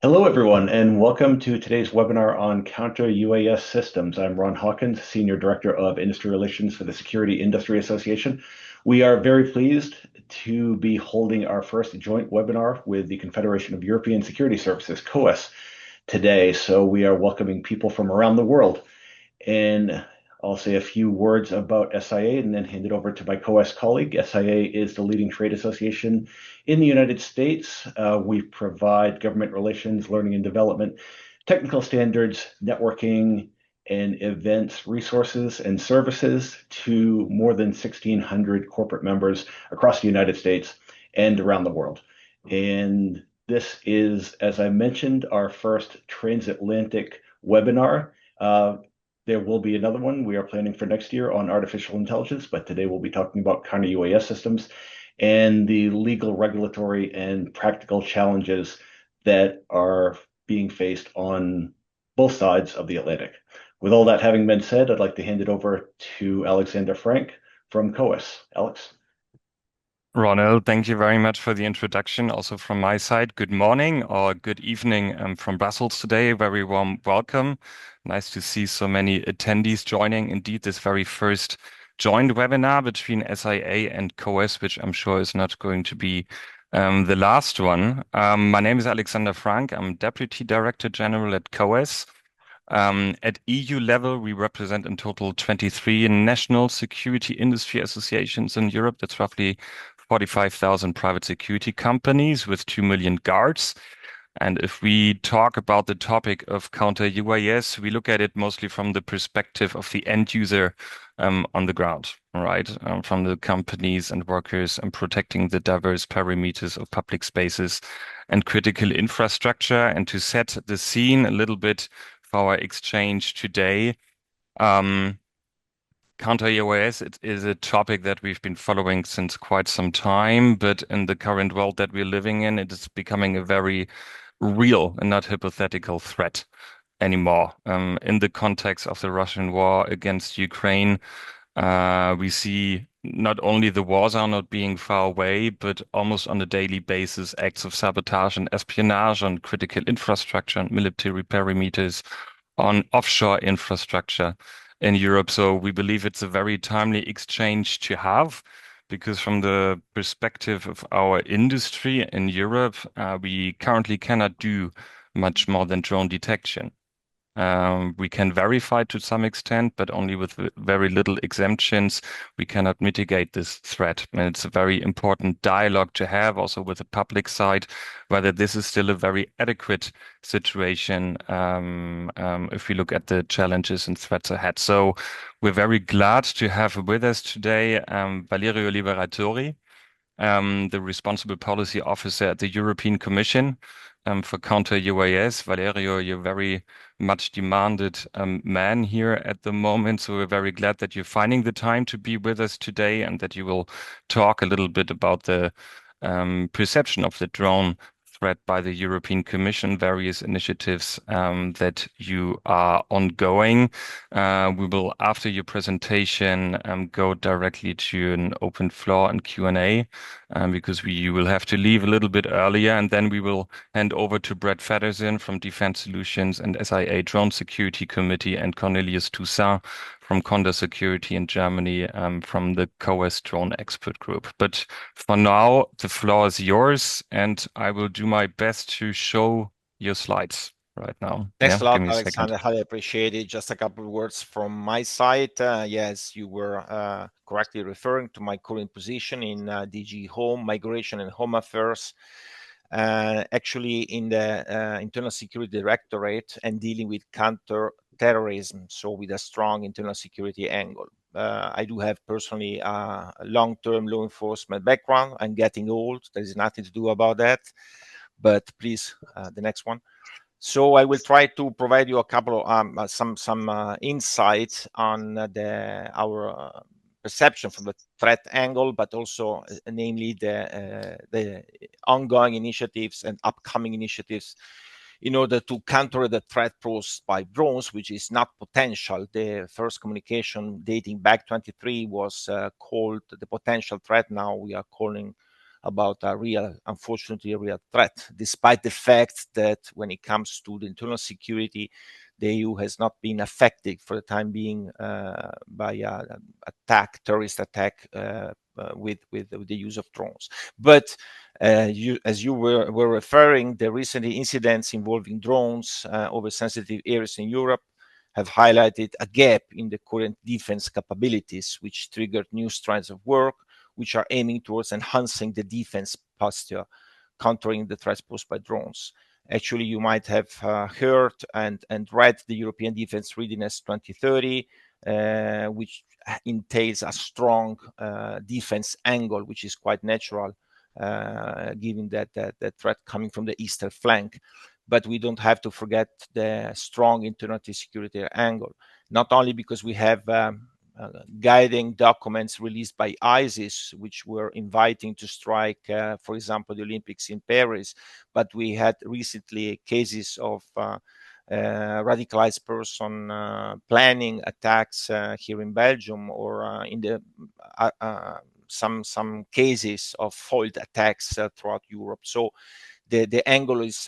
Hello, everyone, and welcome to today's webinar on Counter-UAS systems. I'm Ron Hawkins, Senior Director of Industry Relations for the Security Industry Association. We are very pleased to be holding our first joint webinar with the Confederation of European Security Services, CoESS, today. So we are welcoming people from around the world. And I'll say a few words about SIA and then hand it over to my CoESS colleague. SIA is the leading trade association in the United States. We provide government relations, learning and development, technical standards, networking, and events resources and services to more than 1,600 corporate members across the United States and around the world. And this is, as I mentioned, our first transatlantic webinar. There will be another one we are planning for next year on artificial intelligence, but today we'll be talking about counter-UAS systems and the legal, regulatory, and practical challenges that are being faced on both sides of the Atlantic. With all that having been said, I'd like to hand it over to Alexander Frank from CoESS. Alex. Ronald, thank you very much for the introduction. Also from my side, good morning or good evening from Brussels today. Very warm welcome. Nice to see so many attendees joining. Indeed, this very first joint webinar between SIA and CoESS, which I'm sure is not going to be the last one. My name is Alexander Frank. I'm Deputy Director General at CoESS. At EU level, we represent in total 23 national security industry associations in Europe. That's roughly 45,000 private security companies with 2 million guards. And if we talk about the topic of counter-UAS, we look at it mostly from the perspective of the end user on the ground, right? From the companies and workers and protecting the diverse perimeters of public spaces and critical infrastructure. And to set the scene a little bit for our exchange today, Counter-UAS, it is a topic that we've been following since quite some time, but in the current world that we're living in, it is becoming a very real and not hypothetical threat anymore. In the context of the Russian war against Ukraine, we see not only the wars are not being far away, but almost on a daily basis, acts of sabotage and espionage on critical infrastructure and military perimeters, on offshore infrastructure in Europe. So we believe it's a very timely exchange to have because from the perspective of our industry in Europe, we currently cannot do much more than drone detection. We can verify to some extent, but only with very little exemptions. We cannot mitigate this threat. And it's a very important dialogue to have also with the public side, whether this is still a very adequate situation if we look at the challenges and threats ahead. So we're very glad to have with us today Valerio Liberatori, the responsible policy officer at the European Commission for counter-UAS. Valerio, you're very much demanded man here at the moment. So we're very glad that you're finding the time to be with us today and that you will talk a little bit about the perception of the drone threat by the European Commission, various initiatives that you are ongoing. We will, after your presentation, go directly to an open floor and Q&A because you will have to leave a little bit earlier, and then we will hand over to Brett Feddersen from Defense Solutions and SIA Drone Security Committee and Cornelius Toussaint from Condor Security in Germany from the CoESS Drone Expert Group. But for now, the floor is yours, and I will do my best to show your slides right now. Thanks a Give lot, me a second. Alexander. Highly appreciate it. Just a couple of words from my side. Yes, you were correctly referring to my current position in DG Home, Migration and Home Affairs. Actually in the Internal Security Directorate and dealing with counter-terrorism, so with a strong internal security angle. I do have personally a long-term law enforcement background. I'm getting old. There is nothing to do about that. But please, the next one. So I will try to provide you a couple of some insights on our perception from the threat angle, but also namely the ongoing initiatives and upcoming initiatives in order to counter the threat posed by drones, which is not potential. The first communication dating back 23 was called the potential threat. Now we are calling about a real, unfortunately, a real threat, despite the fact that when it comes to the internal security, the EU has not been affected for the time being by terrorist attack with the use of drones. But as you were referring, the recent incidents involving drones over sensitive areas in Europe have highlighted a gap in the current defense capabilities, which triggered new strands of work, which are aiming towards enhancing the defense posture, countering the threats posed by drones. Actually, you might have heard and read the European Defense Readiness 2030, which entails a strong defense angle, which is quite natural, given that threat coming from the eastern flank. But we don't have to forget the strong internal security angle, not only because we have guiding documents released by ISIS, which were inviting to strike, for example, the Olympics in Paris, but we had recently cases of radicalized person planning attacks here in Belgium, or in the some cases of foiled attacks throughout Europe. So the angle is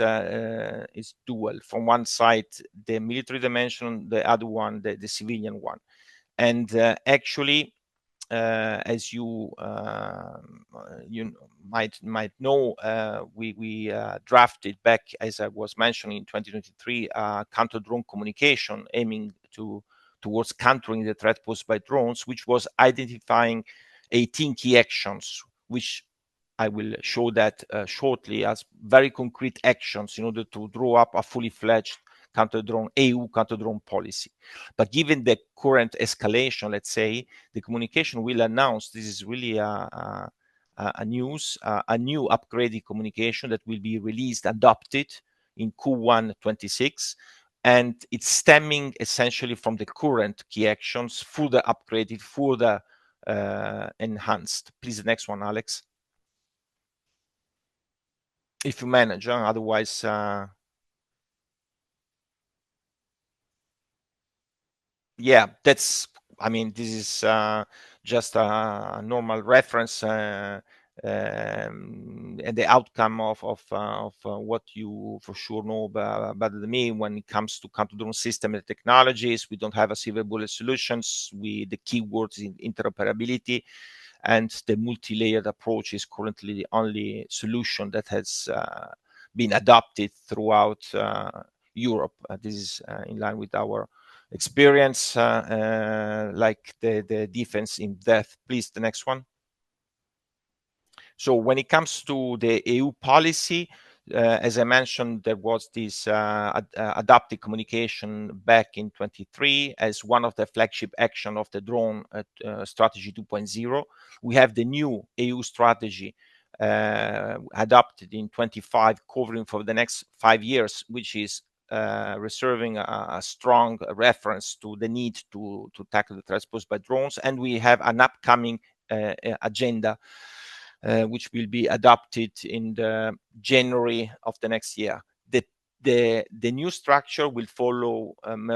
dual. From one side, the military dimension, the other one, the civilian one. And actually, as you might know, we drafted back, as I was mentioning, in 2023, counter drone communication aiming towards countering the threat posed by drones, which was identifying 18 key actions, which I will show that shortly as very concrete actions in order to draw up a fully fledged EU counter-drone policy. But given the current escalation, let's say, the communication will announce, this is really a new upgraded communication that will be released, adopted in Q1 26, and it's stemming essentially from the current key actions, further upgraded, further enhanced. Please, the next one, Alex. If you manage, otherwise... yeah, I mean, this is just a normal reference and the outcome of what you for sure know better than me when it comes to counter-drone system and technologies. We don't have a silver bullet solutions. The keywords in interoperability, and the multi-layered approach is currently the only solution that has been adopted throughout Europe. This is in line with our experience, like the defense in depth. Please, the next one. So when it comes to the EU policy, as I mentioned, there was this adaptive communication back in 23 as one of the flagship action of the drone strategy 2.0. We have the new EU strategy adopted in 25, covering for the next 5 years, which is reserving a strong reference to the need to tackle the threats posed by drones. And we have an upcoming agenda which will be adopted in the January of the next year. The new structure will follow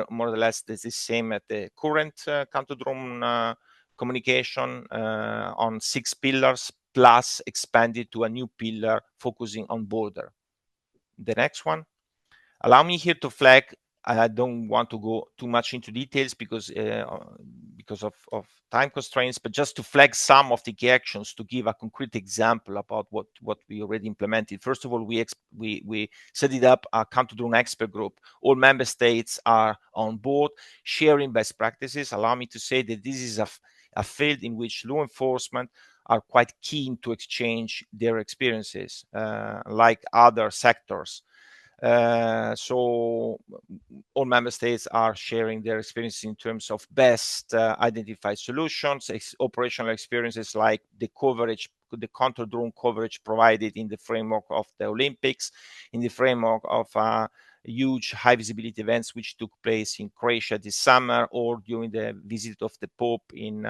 more or less the same at the current counter-drone communication on 6 pillars, plus expanded to a new pillar focusing on border. The next one. Allow me here to flag, I don't want to go too much into details because of time constraints, but just to flag some of the key actions to give a concrete example about what we already implemented. First of all, we set it up a counter-drone expert group. All member states are on board, sharing best practices. Allow me to say that this is a field in which law enforcement are quite keen to exchange their experiences, like other sectors. So all member states are sharing their experiences in terms of best identified solutions, operational experiences like the counter-drone coverage provided in the framework of the Olympics, in the framework of huge high visibility events which took place in Croatia this summer, or during the visit of the Pope in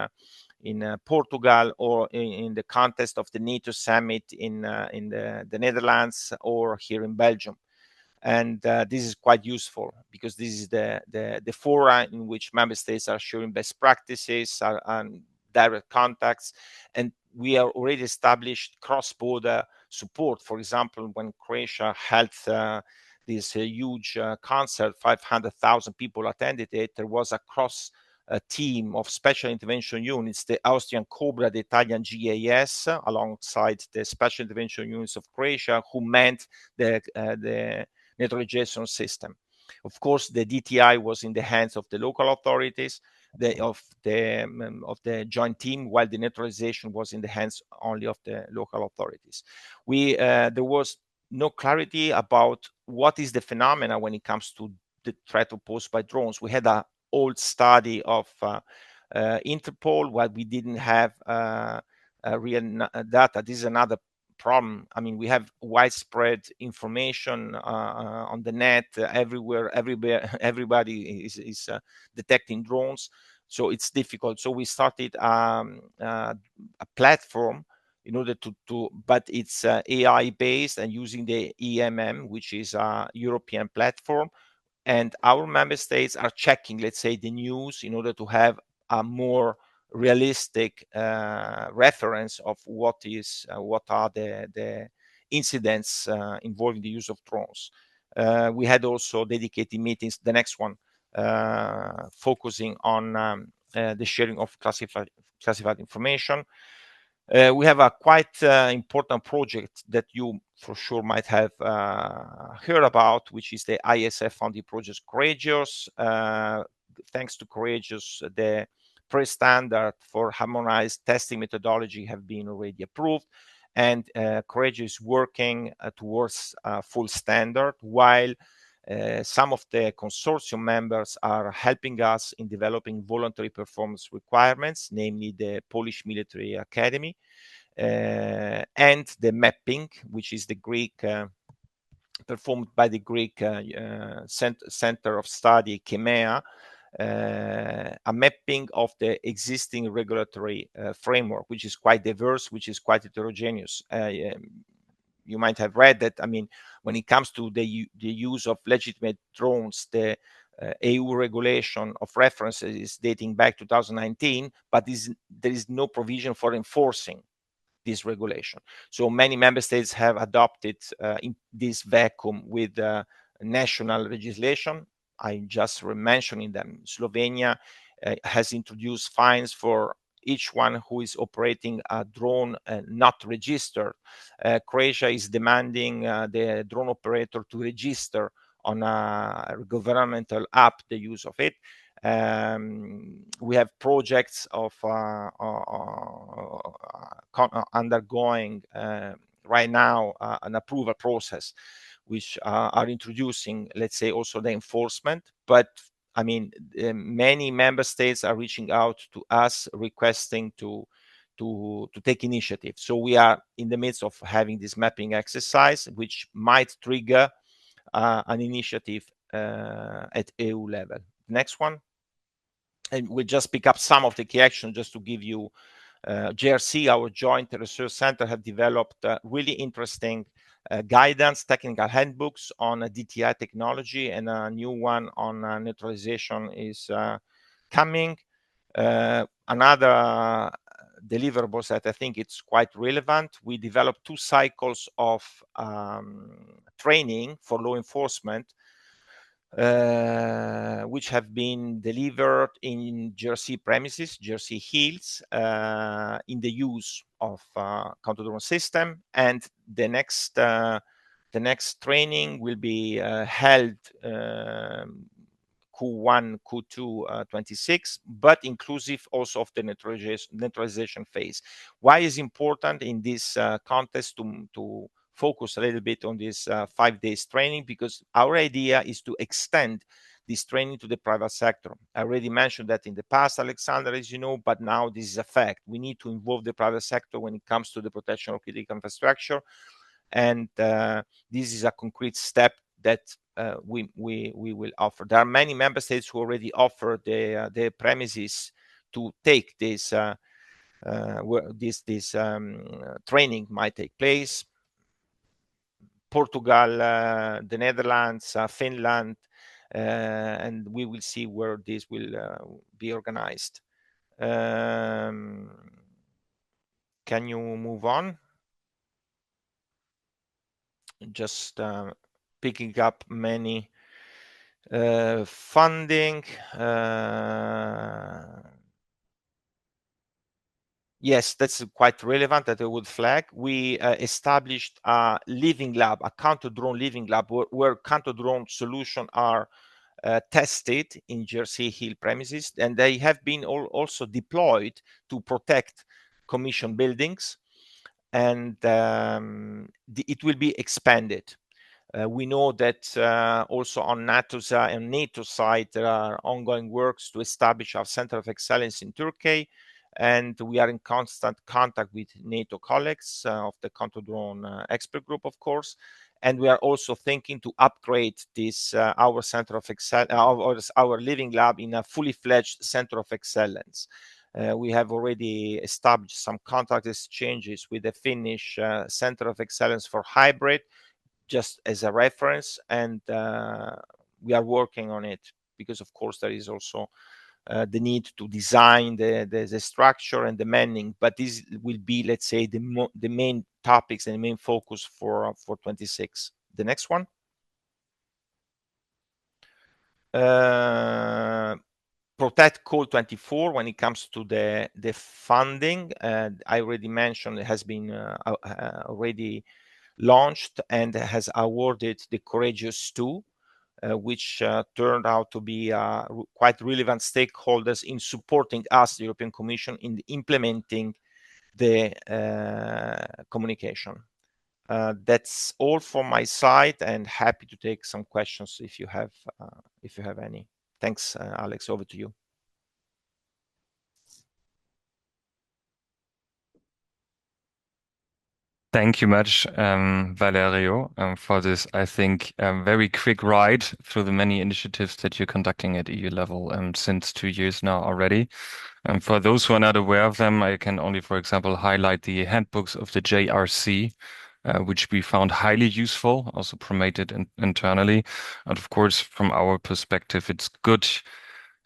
Portugal, or in the context of the NATO summit in the Netherlands, or here in Belgium. And this is quite useful because this is the fora in which member states are sharing best practices and direct contacts, and we are already established cross-border support. For example, when Croatia held this huge concert, 500,000 people attended it, there was a team of special intervention units, the Austrian Cobra, the Italian GAS, alongside the special intervention units of Croatia, who manned the neutralization system. Of course, the DTI was in the hands of the local authorities, of the joint team, while the neutralization was in the hands only of the local authorities. There was no clarity about what is the phenomena when it comes to the threat posed by drones. We had a old study of Interpol, where we didn't have real data. This is another problem. I mean, we have widespread information on the net everywhere. Everybody is detecting drones, so it's difficult. So we started a platform in order but it's AI based and using the EMM, which is a European platform. And our member states are checking, let's say, the news in order to have a more realistic reference of what are the incidents involving the use of drones. We had also dedicated meetings. The next one focusing on the sharing of classified information. We have a quite important project that you for sure might have heard about, which is the ISF funded project Courageous. Thanks to Courageous, the pre-standard for harmonized testing methodology have been already approved, and Courageous is working towards full standard, while some of the consortium members are helping us in developing voluntary performance requirements, namely the Polish Military Academy, and the mapping, which is the Greek, performed by the Greek Center of Study, CHEMEA, a mapping of the existing regulatory framework, which is quite diverse, which is quite heterogeneous. You might have read that, I mean, when it comes to the use of legitimate drones, the EU regulation of reference is dating back to 2019, but there is no provision for enforcing this regulation. So many member states have adopted in this vacuum with national legislation. I'm just mentioning them. Slovenia has introduced fines for each one who is operating a drone not registered. Croatia is demanding the drone operator to register on a governmental app the use of it. We have projects of undergoing right now an approval process, which are introducing, let's say, also the enforcement. But I mean, many member states are reaching out to us requesting to take initiative. So we are in the midst of having this mapping exercise, which might trigger an initiative at EU level. Next one. And we'll just pick up some of the key actions just to give you JRC, our Joint Research Center, have developed really interesting guidance, technical handbooks on DTI technology, and a new one on neutralization is coming. Another deliverables that I think it's quite relevant. We developed 2 cycles of training for law enforcement, which have been delivered in JRC premises, JRC Hills, in the use of counter-drone system. And the next training will be held Q1, Q2, 26, but inclusive also of the neutralization phase. Why is important in this context to focus a little bit on this 5 days training? Because our idea is to extend this training to the private sector. I already mentioned that in the past, Alexander, as you know, but now this is a fact. We need to involve the private sector when it comes to the protection of critical infrastructure. And this is a concrete step that we will offer. There are many member states who already offer the premises to take this training might take place. Portugal, the Netherlands, Finland, and we will see where this will be organized. Can you move on? Just picking up many funding. Yes, that's quite relevant that I would flag. We established a living lab, a counter-drone living lab, where counter-drone solutions are tested in Jersey Hill premises, and they have been also deployed to protect commission buildings, and it will be expanded. We know that also on NATO side, there are ongoing works to establish our center of excellence in Turkey, and we are in constant contact with NATO colleagues of the counter-drone expert group, of course. And we are also thinking to upgrade this our center of excellence, our living lab, in a fully fledged center of excellence. We have already established some contact exchanges with the Finnish Center of Excellence for Hybrid, just as a reference, and we are working on it, because of course there is also the need to design the structure and the manning, but this will be, let's say, the main topics and the main focus for 26. The next one. Protect Call 24 when it comes to the funding. I already mentioned it has been already launched and has awarded the Courageous 2, which turned out to be quite relevant stakeholders in supporting us, the European Commission, in implementing the communication. That's all from my side, and happy to take some questions if you have any. Thanks, Alex. Over to you. Thank you much, Valerio, for this, I think, very quick ride through the many initiatives that you're conducting at EU level since 2 years now already. For those who are not aware of them, I can only, for example, highlight the handbooks of the JRC, which we found highly useful, also promoted internally. And of course, from our perspective, it's good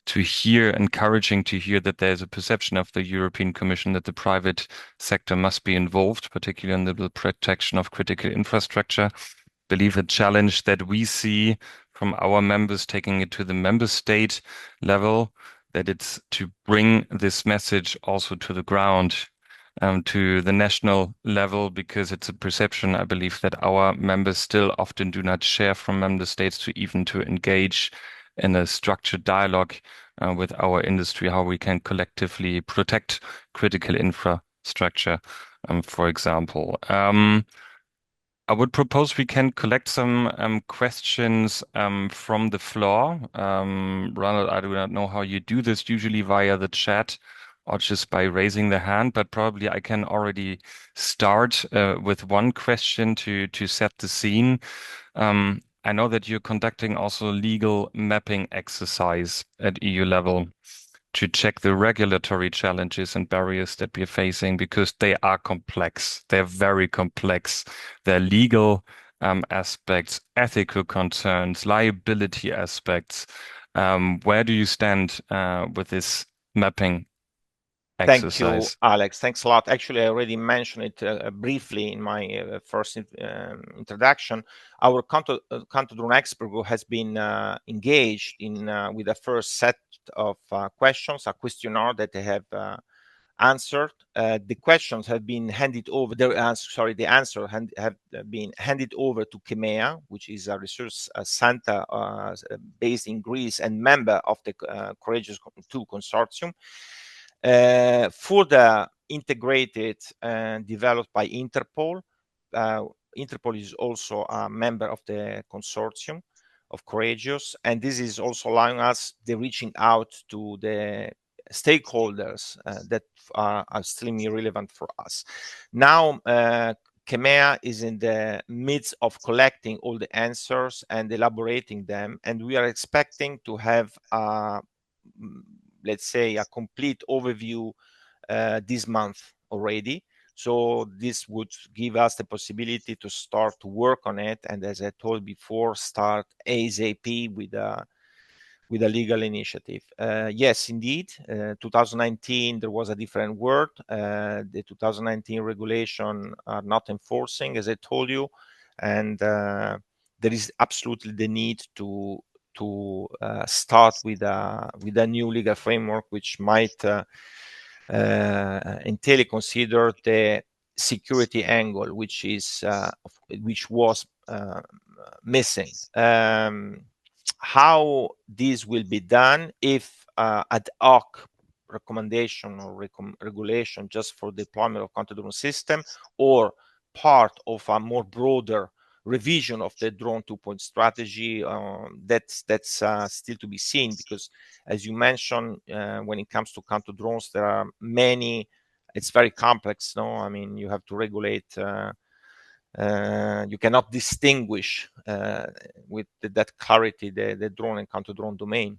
to hear, encouraging to hear that there's a perception of the European Commission that the private sector must be involved, particularly in the protection of critical infrastructure. I believe a challenge that we see from our members, taking it to the member state level, that it's to bring this message also to the ground, to the national level, because it's a perception, I believe, that our members still often do not share from member states to engage in a structured dialogue with our industry, how we can collectively protect critical infrastructure, for example. I would propose we can collect some questions from the floor. Ronald, I do not know how you do this, usually via the chat or just by raising the hand, but probably I can already start with one question to set the scene. I know that you're conducting also legal mapping exercise at EU level to check the regulatory challenges and barriers that we're facing, because they are complex. They're very complex. They're legal aspects, ethical concerns, liability aspects. Where do you stand with this mapping exercise? Thank you, Alex. Thanks a lot. Actually, I already mentioned it briefly in my first introduction. Our counter-drone expert group has been engaged in with the first set of questions, a questionnaire that they have answered. The questions have been handed over. The answer have been handed over to CHEMEA, which is a research center based in Greece and member of the Courageous 2 consortium. Further integrated and developed by Interpol. Interpol is also a member of the consortium of Courageous, and this is also allowing us the reaching out to the stakeholders that are extremely relevant for us. Now, CHEMEA is in the midst of collecting all the answers and elaborating them, and we are expecting to have let's say a complete overview this month already. So this would give us the possibility to start to work on it, and as I told before, start ASAP with with a legal initiative. Yes, indeed, 2019 there was a different word. The 2019 regulation are not enforcing, as I told you, and there is absolutely the need to start with a new legal framework, which might entail consider the security angle, which was missing. How this will be done, if ad hoc recommendation or regulation just for deployment of counter-drone system, or part of a more broader revision of the drone 2-point strategy, that's still to be seen, because as you mentioned, when it comes to counter drones, there are many. It's very complex. No, I mean, you have to regulate. You cannot distinguish with that clarity the drone and counter drone domain.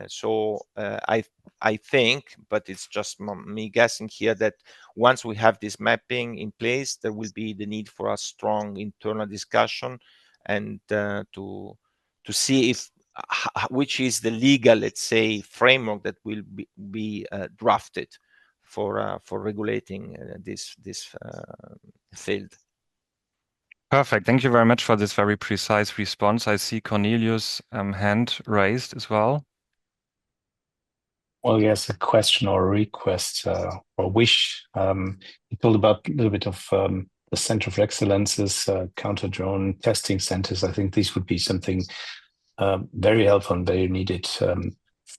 So I think, but it's just me guessing here, that once we have this mapping in place, there will be the need for a strong internal discussion and to see if which is the legal, let's say, framework that will be drafted for regulating this field. Perfect. Thank you very much for this very precise response. I see Cornelius' hand raised as well. Well, yes, a question or a request or wish. You told about a little bit of the Center of Excellences, counter-drone testing centers. I think these would be something very helpful and very needed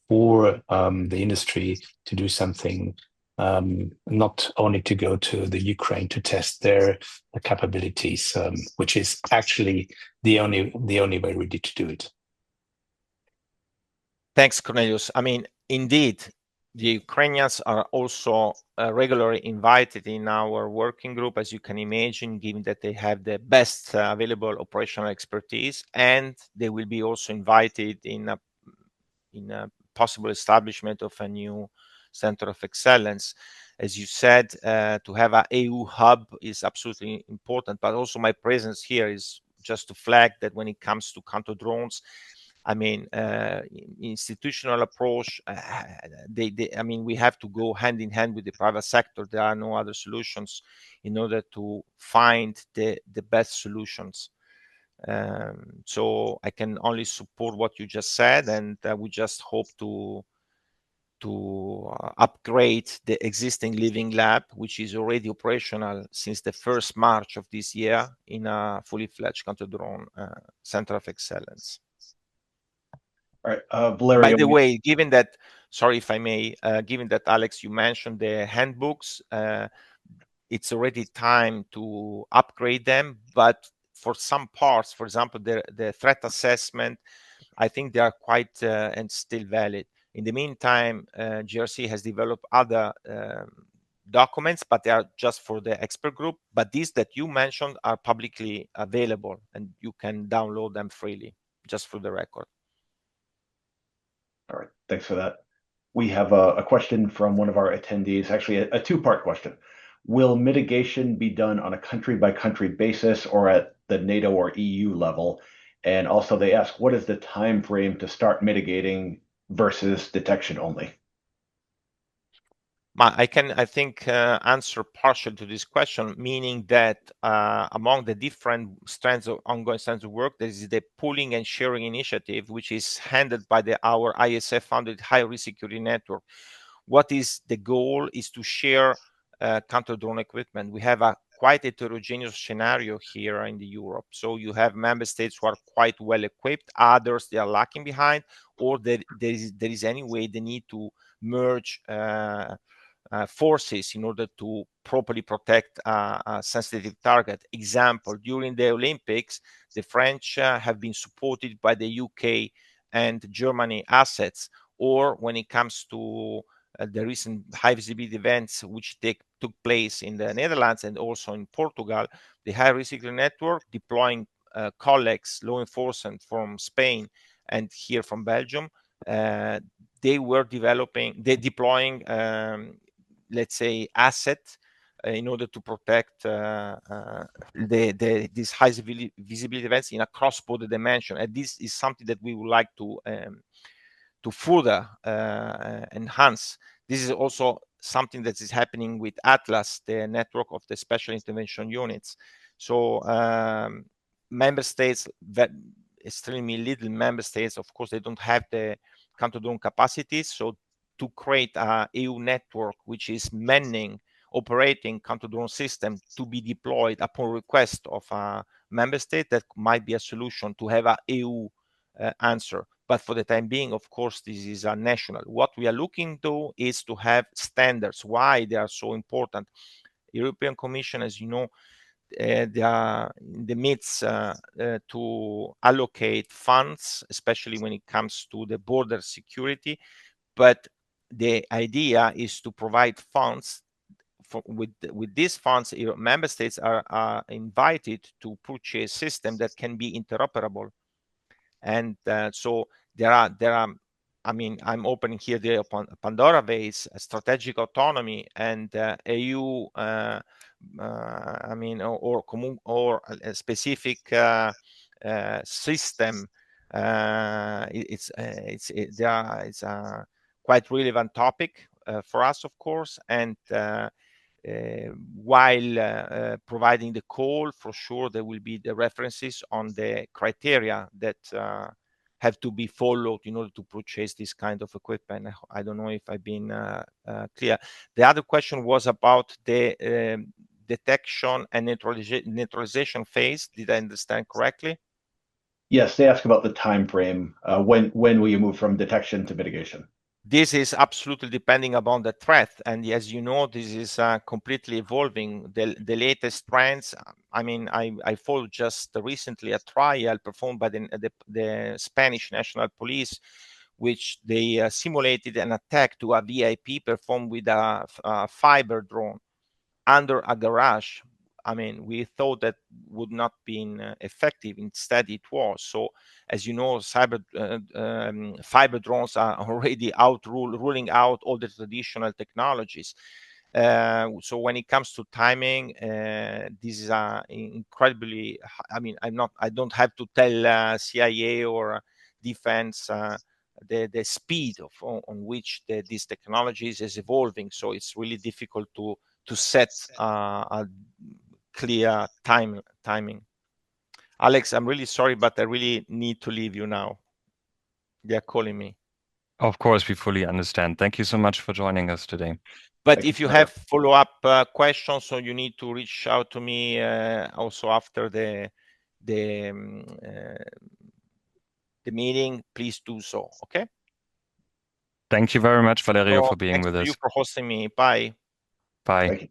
for the industry to do something, not only to go to the Ukraine to test their capabilities, which is actually the only way really to do it. Thanks, Cornelius. I mean, indeed, the Ukrainians are also regularly invited in our working group, as you can imagine, given that they have the best available operational expertise, and they will be also invited in a possible establishment of a new center of excellence. As you said, to have an EU hub is absolutely important, but also my presence here is just to flag that when it comes to counter drones, I mean, institutional approach, I mean, we have to go hand in hand with the private sector. There are no other solutions in order to find the best solutions. So I can only support what you just said, and we just hope to upgrade the existing living lab, which is already operational since the 1st March of this year, in a fully fledged counter-drone center of excellence. All right, Valerio. By the way, given that, sorry if I may, given that, Alex, you mentioned the handbooks, it's already time to upgrade them. But for some parts, for example, the threat assessment, I think they are quite and still valid. In the meantime, GRC has developed other documents, but they are just for the expert group. But these that you mentioned are publicly available, and you can download them freely, just for the record. All right, thanks for that. We have a question from one of our attendees, actually a two-part question. Will mitigation be done on a country-by-country basis or at the NATO or EU level? And also they ask, what is the time frame to start mitigating versus detection only? I can, I think, answer partial to this question, meaning that among the different strands of ongoing strands of work, there is the pooling and sharing initiative, which is handled by our ISF-funded high-risk security network. What is the goal is to share counter-drone equipment. We have a quite heterogeneous scenario here in the Europe. So you have member states who are quite well equipped, others they are lacking behind, or there is anyway the need to merge forces in order to properly protect a sensitive target. Example, during the Olympics, the French have been supported by the UK and Germany assets, or when it comes to the recent high visibility events which took place in the Netherlands and also in Portugal, the high risk network deploying colleagues, law enforcement from Spain and here from Belgium, they were deploying let's say, asset in order to protect these high visibility events in a cross-border dimension. And this is something that we would like to further enhance. This is also something that is happening with Atlas, the network of the special intervention units. So member states, that extremely little member states, of course, they don't have the counter-drone capacities. So to create a EU network which is manning, operating counter-drone system to be deployed upon request of a member state, that might be a solution to have a EU answer. But for the time being, of course, this is a national. What we are looking to is to have standards. Why they are so important? European Commission, as you know, they are in the midst to allocate funds, especially when it comes to the border security. But the idea is to provide funds. With these funds, member states are invited to purchase system that can be interoperable. And so there are I mean, I'm opening here the Pandora vase, strategic autonomy, and EU I mean, or a specific system. It's a quite relevant topic for us, of course, and while providing the call, for sure there will be the references on the criteria that have to be followed in order to purchase this kind of equipment. I don't know if I've been clear. The other question was about the detection and neutralization phase. Did I understand correctly? Yes, they ask about the time frame. When will you move from detection to mitigation? This is absolutely depending upon the threat, and as you know, this is completely evolving. The latest trends. I mean, I followed just recently a trial performed by the Spanish National Police, which they simulated an attack to a VIP performed with a fiber drone under a garage. I mean, we thought that would not be effective. Instead, it was. So, as you know, fiber drones are already ruling out all the traditional technologies. So when it comes to timing, this is incredibly. I mean, I don't have to tell CIA or defense the speed on which these technologies is evolving. So it's really difficult to set a clear timing. Alex, I'm really sorry, but I really need to leave you now. They're calling me. Of course, we fully understand. Thank you so much for joining us today. But if you have follow-up questions, so you need to reach out to me also after the meeting, please do so. Okay. Thank you very much, Valerio, for being with us. Thank you for hosting me. Bye. Bye. Thank you.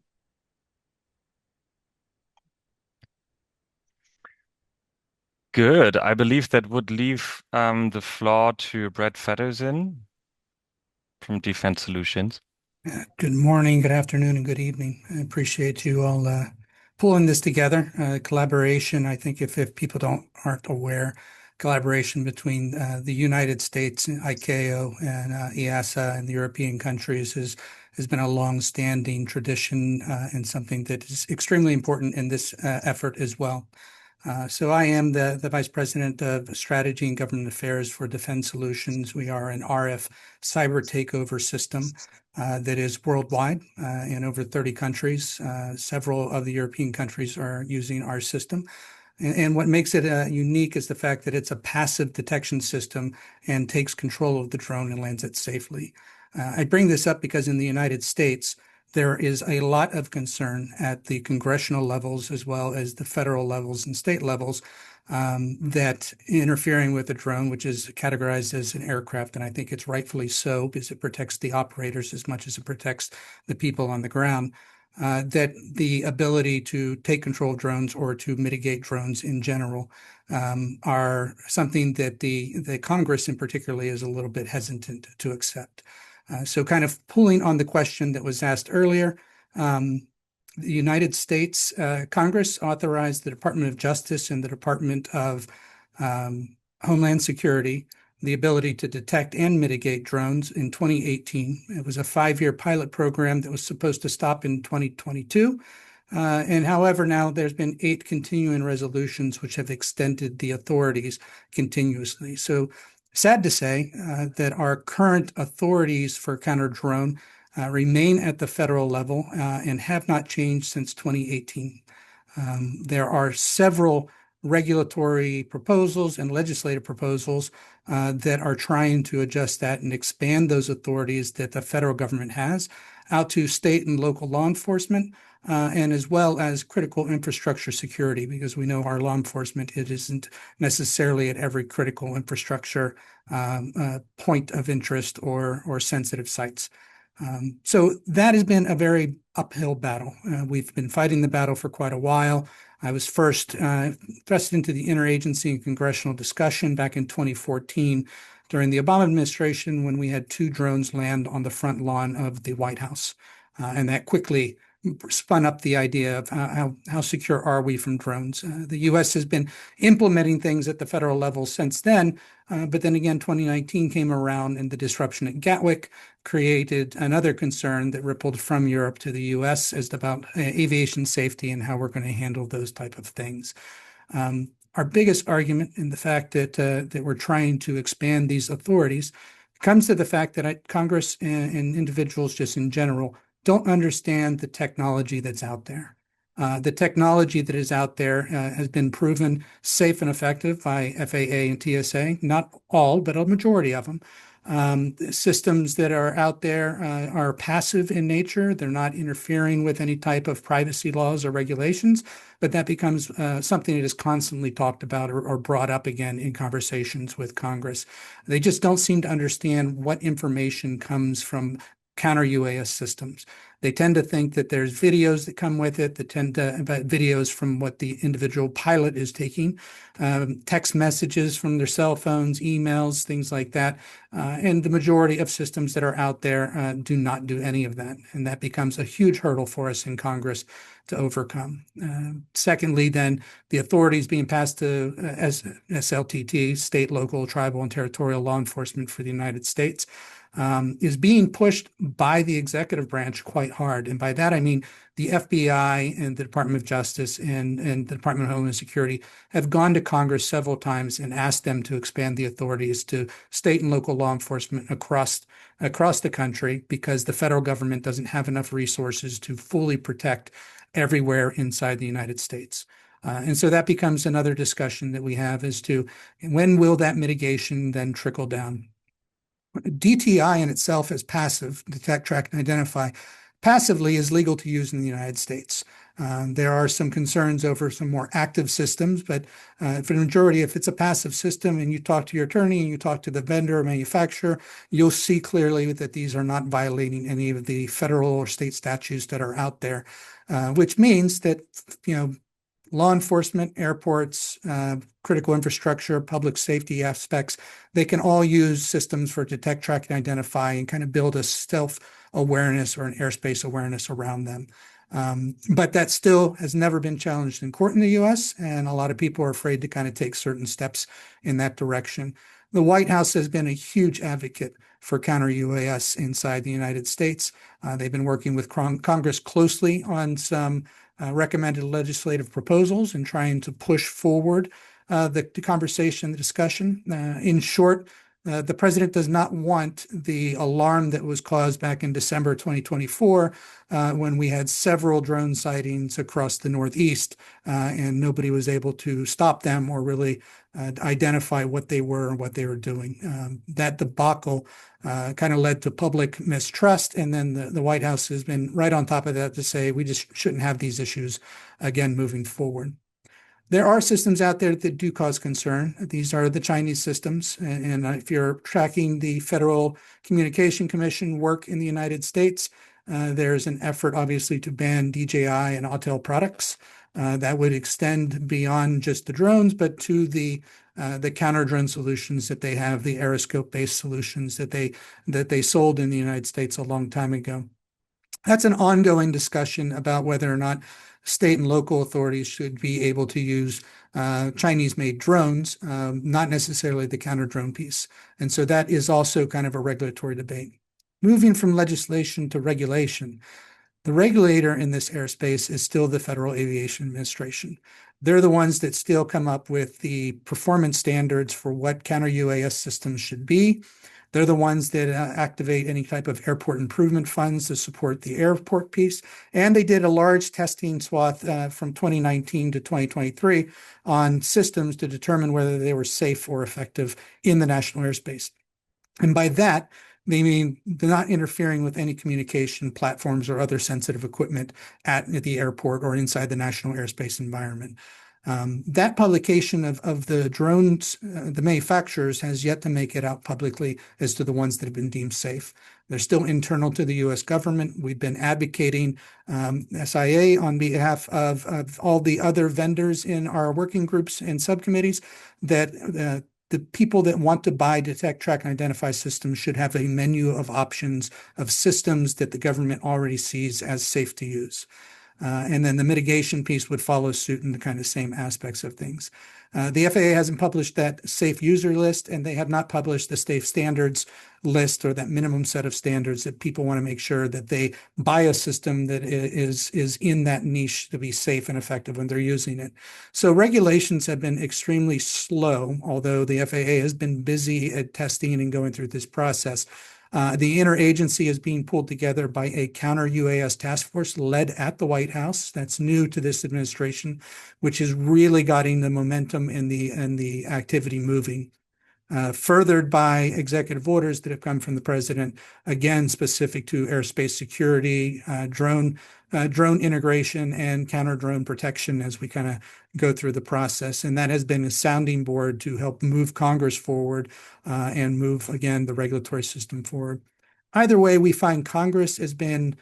Good. I believe that would leave the floor to Brett Feddersen from Defense Solutions. Good morning, good afternoon, and good evening. I appreciate you all pulling this together. Collaboration, I think if people aren't aware, collaboration between the United States, ICAO, and EASA and the European countries has been a long-standing tradition and something that is extremely important in this effort as well. So I am the Vice President of Strategy and Government Affairs for Defense Solutions. We are an RF cyber takeover system that is worldwide in over 30 countries. Several of the European countries are using our system. And what makes it unique is the fact that it's a passive detection system and takes control of the drone and lands it safely. I bring this up because in the United States, there is a lot of concern at the congressional levels as well as the federal levels and state levels that interfering with a drone, which is categorized as an aircraft, and I think it's rightfully so because it protects the operators as much as it protects the people on the ground, that the ability to take control of drones or to mitigate drones in general are something that the Congress in particularly is a little bit hesitant to accept. So kind of pulling on the question that was asked earlier, the United States Congress authorized the Department of Justice and the Department of Homeland Security the ability to detect and mitigate drones in 2018. It was a 5-year pilot program that was supposed to stop in 2022. And however, now there's been 8 continuing resolutions which have extended the authorities continuously. So sad to say that our current authorities for counter-drone remain at the federal level and have not changed since 2018. There are several regulatory proposals and legislative proposals that are trying to adjust that and expand those authorities that the federal government has out to state and local law enforcement, and as well as critical infrastructure security, because we know our law enforcement, it isn't necessarily at every critical infrastructure point of interest or sensitive sites. So that has been a very uphill battle. We've been fighting the battle for quite a while. I was first thrust into the interagency and congressional discussion back in 2014 during the Obama administration when we had 2 drones land on the front lawn of the White House. And that quickly spun up the idea of how secure are we from drones. The U.S. has been implementing things at the federal level since then, but then again, 2019 came around and the disruption at Gatwick created another concern that rippled from Europe to the U.S. as about aviation safety and how we're going to handle those type of things. Our biggest argument in the fact that we're trying to expand these authorities comes to the fact that Congress and individuals just in general don't understand the technology that's out there. The technology that is out there has been proven safe and effective by FAA and TSA, not all, but a majority of them. Systems that are out there are passive in nature. They're not interfering with any type of privacy laws or regulations, but that becomes something that is constantly talked about or brought up again in conversations with Congress. They just don't seem to understand what information comes from counter-UAS systems. They tend to think that there's videos that come with it, that tend to about videos from what the individual pilot is taking, text messages from their cell phones, emails, things like that. And the majority of systems that are out there do not do any of that. And that becomes a huge hurdle for us in Congress to overcome. Secondly, then, the authorities being passed to SLTT, state, local, tribal, and territorial law enforcement for the United States, is being pushed by the executive branch quite hard. And by that, I mean the FBI and the Department of Justice and the Department of Homeland Security have gone to Congress several times and asked them to expand the authorities to state and local law enforcement across the country because the federal government doesn't have enough resources to fully protect everywhere inside the United States. And so that becomes another discussion that we have as to when will that mitigation then trickle down. DTI in itself is passive, detect, track, and identify. Passively is legal to use in the United States. There are some concerns over some more active systems, but for the majority, if it's a passive system and you talk to your attorney and you talk to the vendor or manufacturer, you'll see clearly that these are not violating any of the federal or state statutes that are out there, which means that, law enforcement, airports, critical infrastructure, public safety aspects, they can all use systems for detect, track, and identify and kind of build a stealth awareness or an airspace awareness around them. But that still has never been challenged in court in the U.S., and a lot of people are afraid to kind of take certain steps in that direction. The White House has been a huge advocate for counter-UAS inside the United States. They've been working with Congress closely on some recommended legislative proposals and trying to push forward the conversation, the discussion. In short, the president does not want the alarm that was caused back in December 2024 when we had several drone sightings across the Northeast and nobody was able to stop them or really identify what they were and what they were doing. That debacle kind of led to public mistrust, and then the White House has been right on top of that to say we just shouldn't have these issues again moving forward. There are systems out there that do cause concern. These are the Chinese systems. And if you're tracking the Federal Communication Commission work in the United States, there's an effort, obviously, to ban DJI and Autel products. That would extend beyond just the drones, but to the counter-drone solutions that they have, the aeroscope-based solutions that they sold in the United States a long time ago. That's an ongoing discussion about whether or not state and local authorities should be able to use Chinese-made drones, not necessarily the counter-drone piece. And so that is also kind of a regulatory debate. Moving from legislation to regulation, The regulator in this airspace is still the Federal Aviation Administration. They're the ones that still come up with the performance standards for what counter-UAS systems should be. They're the ones that activate any type of airport improvement funds to support the airport piece. And they did a large testing swath from 2019 to 2023 on systems to determine whether they were safe or effective in the national airspace. And by that, they mean they're not interfering with any communication platforms or other sensitive equipment at the airport or inside the national airspace environment. That publication of the drones, the manufacturers, has yet to make it out publicly as to the ones that have been deemed safe. They're still internal to the U.S. government. We've been advocating SIA on behalf of all the other vendors in our working groups and subcommittees that the people that want to buy, detect, track, and identify systems should have a menu of options of systems that the government already sees as safe to use. And then the mitigation piece would follow suit in the kind of same aspects of things. The FAA hasn't published that safe user list, and they have not published the safe standards list, or that minimum set of standards that people want to make sure that they buy a system that is in that niche to be safe and effective when they're using it. So regulations have been extremely slow, although the FAA has been busy at testing and going through this process. The interagency is being pulled together by a counter-UAS task force led at the White House. That's new to this administration, which is really getting the momentum and the activity moving. Furthered by executive orders that have come from the president, again, specific to airspace security, drone integration, and counter-drone protection as we kind of go through the process. And that has been a sounding board to help move Congress forward and move, again, the regulatory system forward. Either way, we find Congress has been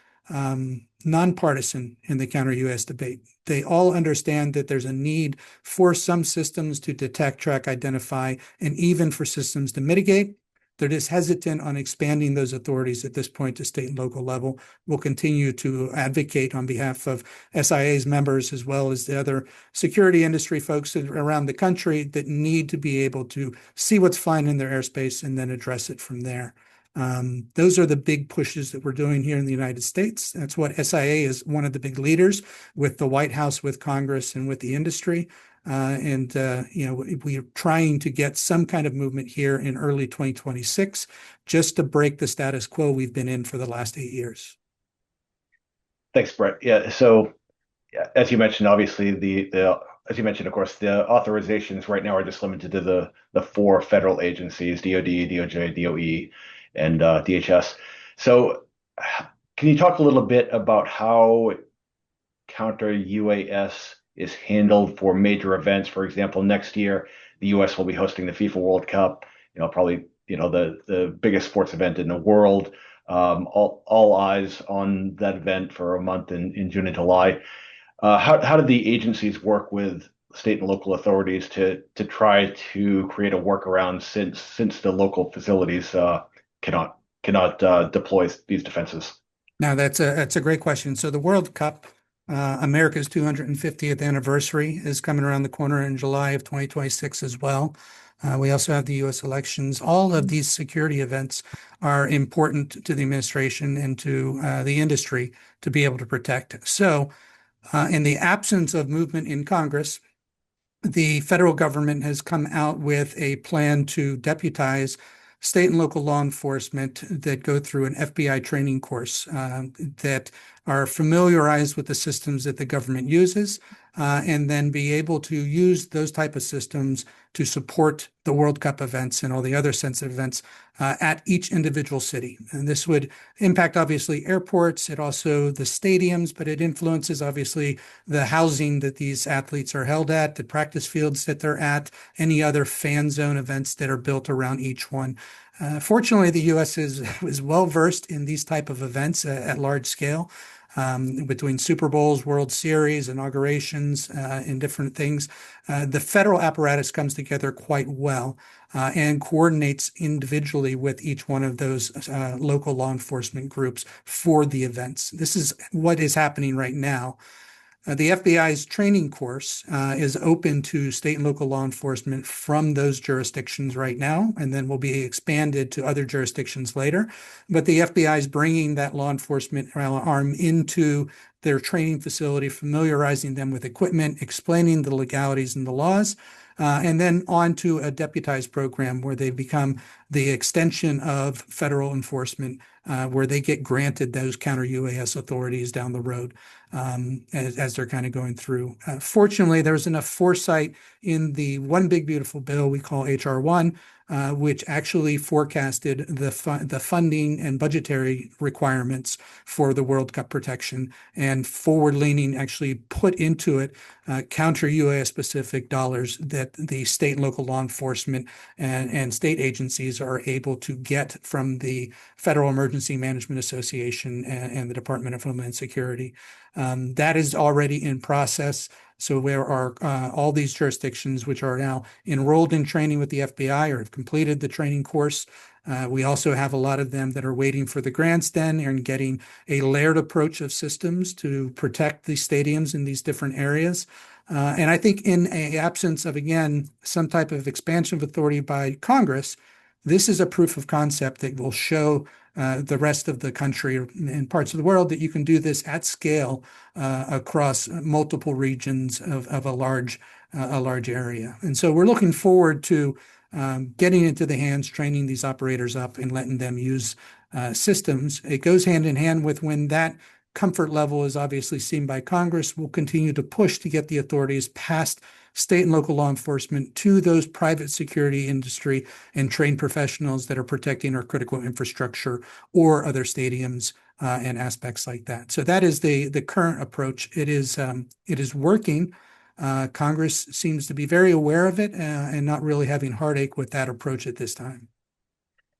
nonpartisan in the counter-UAS debate. They all understand that there's a need for some systems to detect, track, identify, and even for systems to mitigate. They're just hesitant on expanding those authorities at this point to state and local level. We'll continue to advocate on behalf of SIA's members, as well as the other security industry folks around the country that need to be able to see what's flying in their airspace and then address it from there. Those are the big pushes that we're doing here in the United States. That's what SIA is, one of the big leaders with the White House, with Congress, and with the industry. We are trying to get some kind of movement here in early 2026, just to break the status quo we've been in for the last 8 years. Thanks, Brett. Yeah. So, as you mentioned, obviously as you mentioned, of course, the authorizations right now are just limited to the 4 federal agencies: DoD, DOJ, DOE, and DHS. So, can you talk a little bit about how counter-UAS is handled for major events? For example, next year, the U.S. will be hosting the FIFA World Cup, probably, the biggest sports event in the world. All eyes on that event for a month in June and July. How did the agencies work with state and local authorities to try to create a workaround since the local facilities cannot deploy these defenses? Now, that's a great question. So the World Cup, America's 250th anniversary, is coming around the corner in July of 2026 as well. We also have the U.S. elections. All of these security events are important to the administration and to the industry to be able to protect. So in the absence of movement in Congress, the federal government has come out with a plan to deputize state and local law enforcement that go through an FBI training course that are familiarized with the systems that the government uses, and then be able to use those type of systems to support the World Cup events and all the other sensitive events at each individual city. And this would impact, obviously, airports, it also the stadiums, but it influences, obviously, the housing that these athletes are held at, the practice fields that they're at, any other fan zone events that are built around each one. Fortunately, the U.S. is well-versed in these type of events at large scale. Between Super Bowls, World Series, inaugurations, and different things. The federal apparatus comes together quite well and coordinates individually with each one of those local law enforcement groups for the events. This is what is happening right now. The FBI's training course is open to state and local law enforcement from those jurisdictions right now, and then will be expanded to other jurisdictions later. But the FBI is bringing that law enforcement arm into their training facility, familiarizing them with equipment, explaining the legalities and the laws, and then on to a deputized program where they become the extension of federal enforcement, where they get granted those counter-UAS authorities down the road as they're kind of going through. Fortunately, there was enough foresight in the One Big Beautiful Bill we call HR 1, which actually forecasted the funding and budgetary requirements for the World Cup protection, and forward-leaning actually put into it counter-UAS specific dollars that the state and local law enforcement and state agencies are able to get from the Federal Emergency Management Association and the Department of Homeland Security. That is already in process. So there are all these jurisdictions which are now enrolled in training with the FBI or have completed the training course. We also have a lot of them that are waiting for the grants then and getting a layered approach of systems to protect the stadiums in these different areas. And I think in an absence of, again, some type of expansion of authority by Congress, this is a proof of concept that will show the rest of the country and parts of the world that you can do this at scale across multiple regions of a large area. And so we're looking forward to getting into the hands, training these operators up and letting them use systems. It goes hand in hand with when that comfort level is obviously seen by Congress. We'll continue to push to get the authorities past state and local law enforcement to those private security industry and trained professionals that are protecting our critical infrastructure or other stadiums and aspects like that. So that is the current approach. It is working. Congress seems to be very aware of it and not really having heartache with that approach at this time.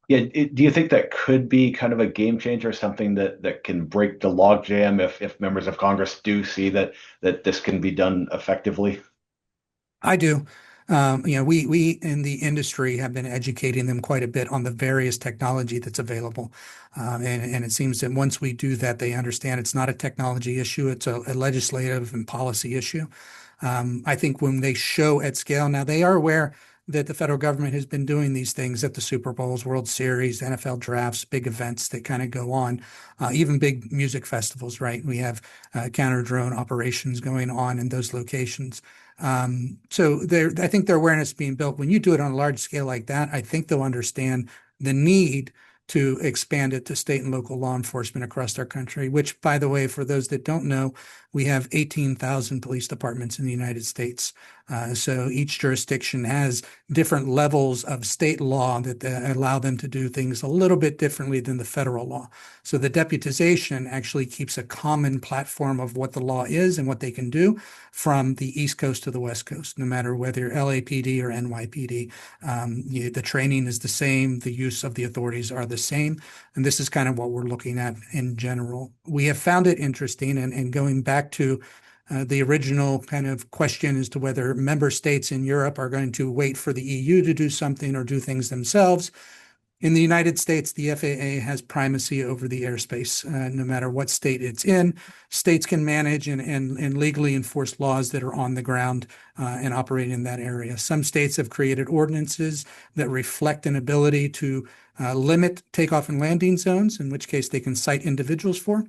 Yeah, do you think that could be kind of a game changer, something that can break the logjam if members of Congress do see that this can be done effectively? I do. We in the industry have been educating them quite a bit on the various technology that's available. And it seems that once we do that, they understand it's not a technology issue, it's a legislative and policy issue. I think when they show at scale, now they are aware that the federal government has been doing these things at the Super Bowls, World Series, NFL drafts, big events that kind of go on, even big music festivals, right? We have counter-drone operations going on in those locations. So I think their awareness is being built. When you do it on a large scale like that, I think they'll understand the need to expand it to state and local law enforcement across our country, which, by the way, for those that don't know, we have 18,000 police departments in the United States. So each jurisdiction has different levels of state law that allow them to do things a little bit differently than the federal law. So the deputization actually keeps a common platform of what the law is and what they can do from the East Coast to the West Coast, no matter whether LAPD or NYPD. The training is the same. The use of the authorities are the same. And this is kind of what we're looking at in general. We have found it interesting, and going back to the original kind of question as to whether member states in Europe are going to wait for the EU to do something or do things themselves. In the United States, the FAA has primacy over the airspace, no matter what state it's in. States can manage and legally enforce laws that are on the ground and operate in that area. Some states have created ordinances that reflect an ability to limit takeoff and landing zones, in which case they can cite individuals for.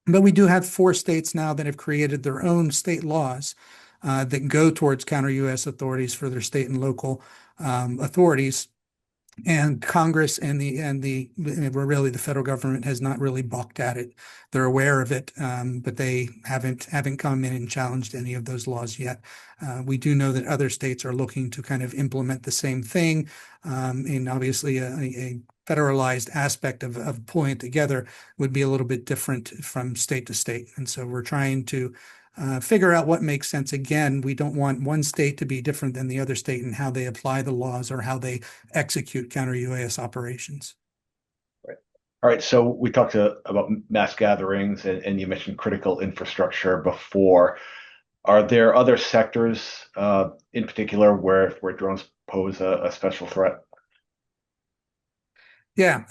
But we do have 4 states now that have created their own state laws that go towards counter-UAS authorities for their state and local authorities. And Congress and really the federal government has not really balked at it. They're aware of it, but they haven't come in and challenged any of those laws yet. We do know that other states are looking to kind of implement the same thing, and obviously a federalized aspect of pulling it together would be a little bit different from state to state. And so we're trying to figure out what makes sense. Again, we don't want one state to be different than the other state in how they apply the laws or how they execute counter-UAS operations. Right. All right. So we talked about mass gatherings, and you mentioned critical infrastructure before. Are there other sectors in particular where drones pose a special threat? Yeah,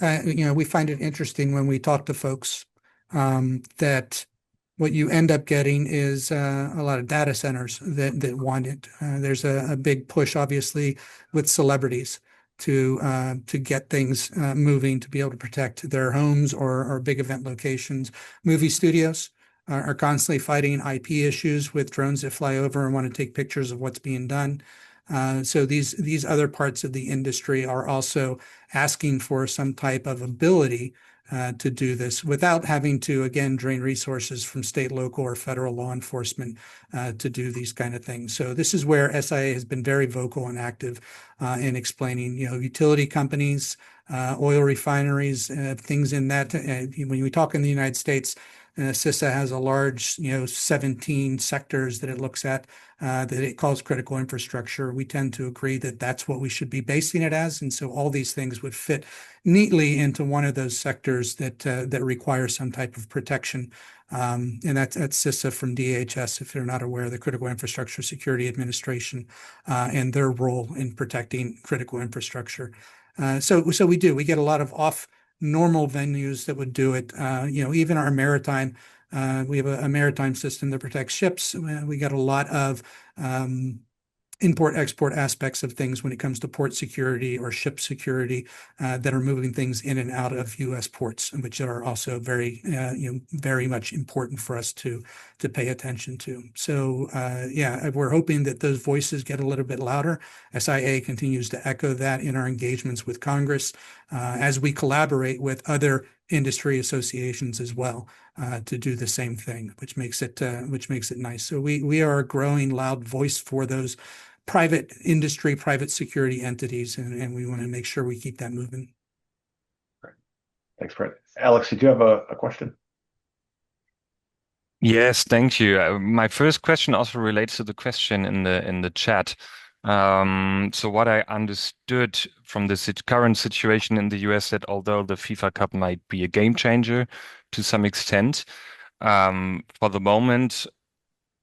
we find it interesting when we talk to folks that what you end up getting is a lot of data centers that want it. There's a big push, obviously, with celebrities to get things moving, to be able to protect their homes or big event locations. Movie studios are constantly fighting IP issues with drones that fly over and want to take pictures of what's being done. So these other parts of the industry are also asking for some type of ability to do this without having to, again, drain resources from state, local, or federal law enforcement to do these kind of things. So this is where SIA has been very vocal and active in explaining, utility companies, oil refineries, things in that. When we talk in the United States, CISA has a large, 17 sectors that it looks at that it calls critical infrastructure. We tend to agree that that's what we should be basing it as. And so all these things would fit neatly into one of those sectors that require some type of protection. And that's CISA from DHS, if they're not aware, the Critical Infrastructure Security Administration, and their role in protecting critical infrastructure. So we get a lot of off normal venues that would do it. Even our maritime, we have a maritime system that protects ships. We got a lot of import-export aspects of things when it comes to port security or ship security that are moving things in and out of U.S. ports, which are also very, very much important for us to pay attention to. So, we're hoping that those voices get a little bit louder. SIA continues to echo that in our engagements with Congress as we collaborate with other industry associations as well to do the same thing, which makes it nice. So we are a growing loud voice for those private industry, private security entities, and we want to make sure we keep that moving. Great. Thanks, Brett. Alex, did you have a question? Yes, thank you. My first question also relates to the question in the chat. So what I understood from the current situation in the US, that although the FIFA Cup might be a game changer to some extent, for the moment,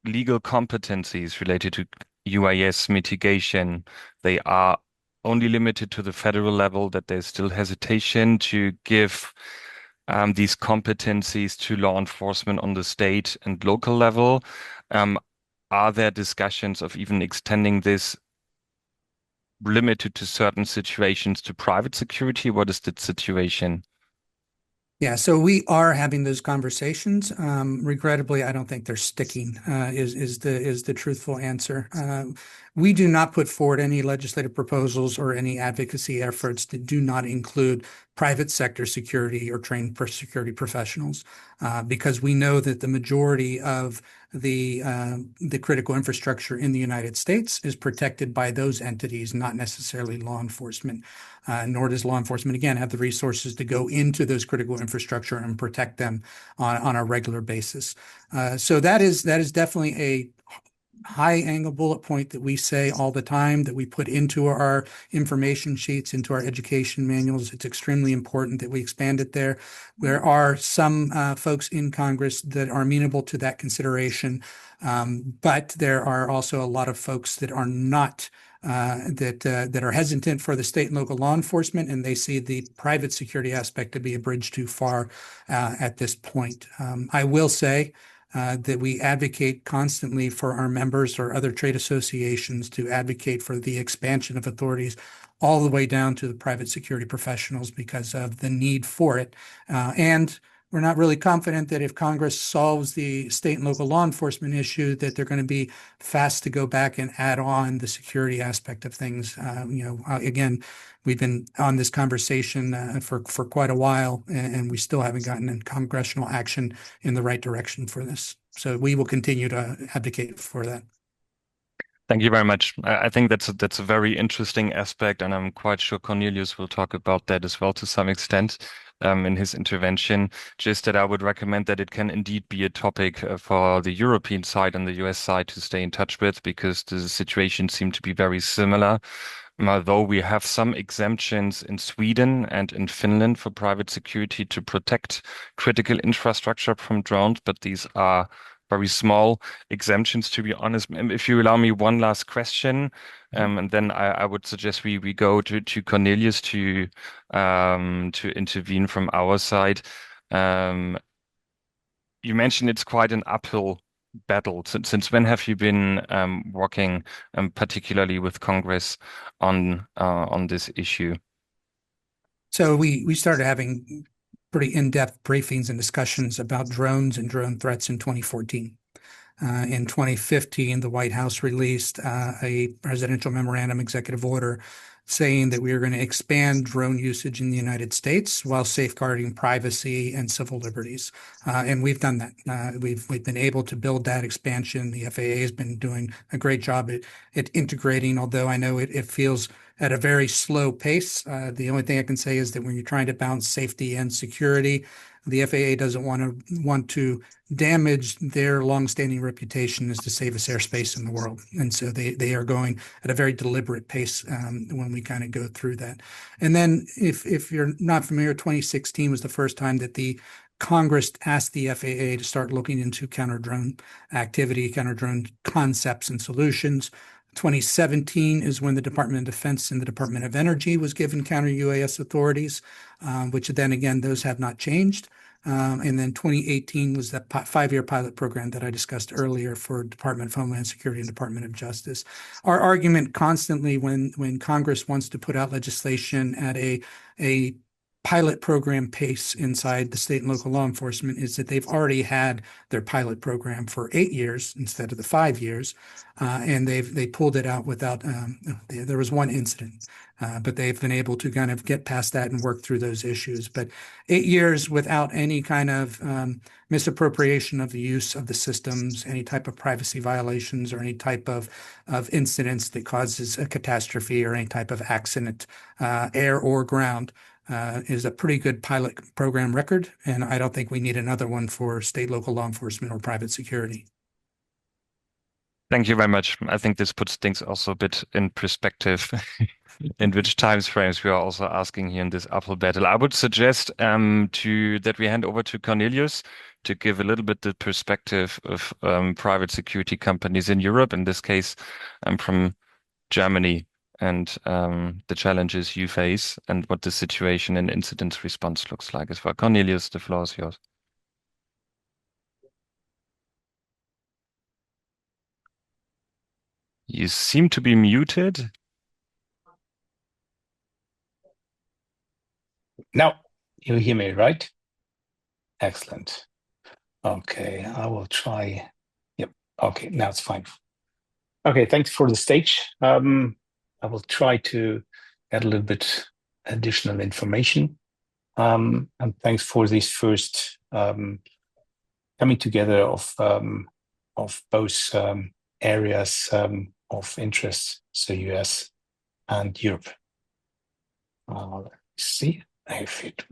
legal competencies related to UAS mitigation, they are only limited to the federal level, that there's still hesitation to give these competencies to law enforcement on the state and local level. Are there discussions of even extending this limited to certain situations to private security? What is the situation? Yeah, so we are having those conversations. Regrettably, I don't think they're sticking. Is the truthful answer? We do not put forward any legislative proposals or any advocacy efforts that do not include private sector security or trained security professionals, because we know that the majority of the critical infrastructure in the United States is protected by those entities, not necessarily law enforcement. Nor does law enforcement, again, have the resources to go into those critical infrastructure and protect them on a regular basis. So that is definitely a high angle bullet point that we say all the time, that we put into our information sheets, into our education manuals. It's extremely important that we expand it there. There are some folks in Congress that are amenable to that consideration, but there are also a lot of folks that are not, that are hesitant for the state and local law enforcement, and they see the private security aspect to be a bridge too far at this point. I will say that we advocate constantly for our members or other trade associations to advocate for the expansion of authorities all the way down to the private security professionals because of the need for it. And we're not really confident that if Congress solves the state and local law enforcement issue, that they're going to be fast to go back and add on the security aspect of things. Again, we've been on this conversation for quite a while, and we still haven't gotten in congressional action in the right direction for this. So we will continue to advocate for that. Thank you very much. I think that's a very interesting aspect, and I'm quite sure Cornelius will talk about that as well to some extent in his intervention. Just that I would recommend that it can indeed be a topic for the European side and the US side to stay in touch with, because the situation seems to be very similar. Although we have some exemptions in Sweden and in Finland for private security to protect critical infrastructure from drones, but these are very small exemptions, to be honest. If you allow me one last question, and then I would suggest we go to Cornelius to intervene from our side. you mentioned it's quite an uphill battle. Since when have you been working particularly with Congress on this issue? So we started having pretty in-depth briefings and discussions about drones and drone threats in 2014. In 2015, the White House released a presidential memorandum executive order saying that we are going to expand drone usage in the United States while safeguarding privacy and civil liberties. And we've done that. We've been able to build that expansion. The FAA has been doing a great job at integrating, although I know it feels at a very slow pace. The only thing I can say is that when you're trying to balance safety and security, the FAA doesn't want to damage their longstanding reputation as the safest airspace in the world. And so they are going at a very deliberate pace when we kind of go through that. And then if you're not familiar, 2016 was the first time that the Congress asked the FAA to start looking into counter-drone activity, counter-drone concepts and solutions. 2017 is when the Department of Defense and the Department of Energy was given counter-UAS authorities, which then again, those have not changed. And then 2018 was that 5-year pilot program that I discussed earlier for Department of Homeland Security and Department of Justice. Our argument constantly when Congress wants to put out legislation at a pilot program pace inside the state and local law enforcement is that they've already had their pilot program for 8 years instead of the 5 years, and they pulled it out without. There was one incident, but they've been able to kind of get past that and work through those issues. But 8 years without any kind of misappropriation of the use of the systems, any type of privacy violations, or any type of incidents that causes a catastrophe or any type of accident, air or ground. Is a pretty good pilot program record, and I don't think we need another one for state, local law enforcement or private security. Thank you very much. I think this puts things also a bit in perspective in which time frames we are also asking here in this uphill battle. I would suggest that we hand over to Cornelius to give a little bit the perspective of private security companies in Europe. In this case, I'm from Germany, and the challenges you face and what the situation and incident response looks like as well. Cornelius, the floor is yours. You seem to be muted. Now, you hear me, right? Excellent. Okay, I will try. Yep. Okay, now it's fine. Okay, thanks for the stage. I will try to add a little bit additional information. And thanks for this first coming together of both areas of interest, so US and Europe. Let's see if it.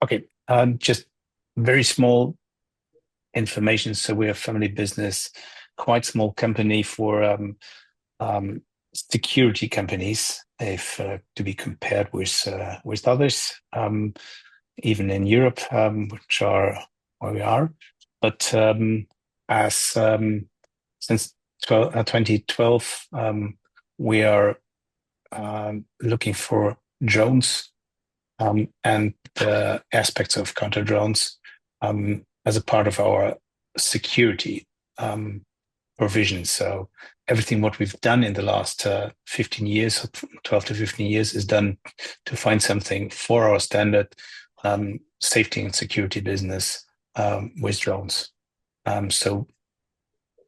Okay, just very small information. So we're a family business, quite small company for security companies, if to be compared with others, even in Europe, which are where we are. But since 2012, we are looking for drones and the aspects of counter drones as a part of our security provision. So everything what we've done in the last 15 years, 12 to 15 years, is done to find something for our standard safety and security business with drones. So,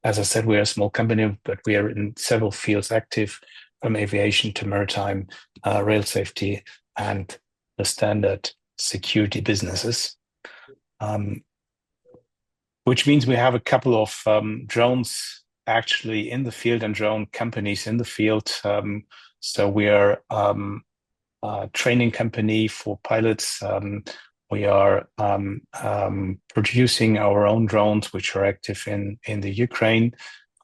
as I said, we're a small company, but we are in several fields active, from aviation to maritime, rail safety, and the standard security businesses. Which means we have a couple of drones actually in the field and drone companies in the field. So we are a training company for pilots. We are producing our own drones, which are active in the Ukraine.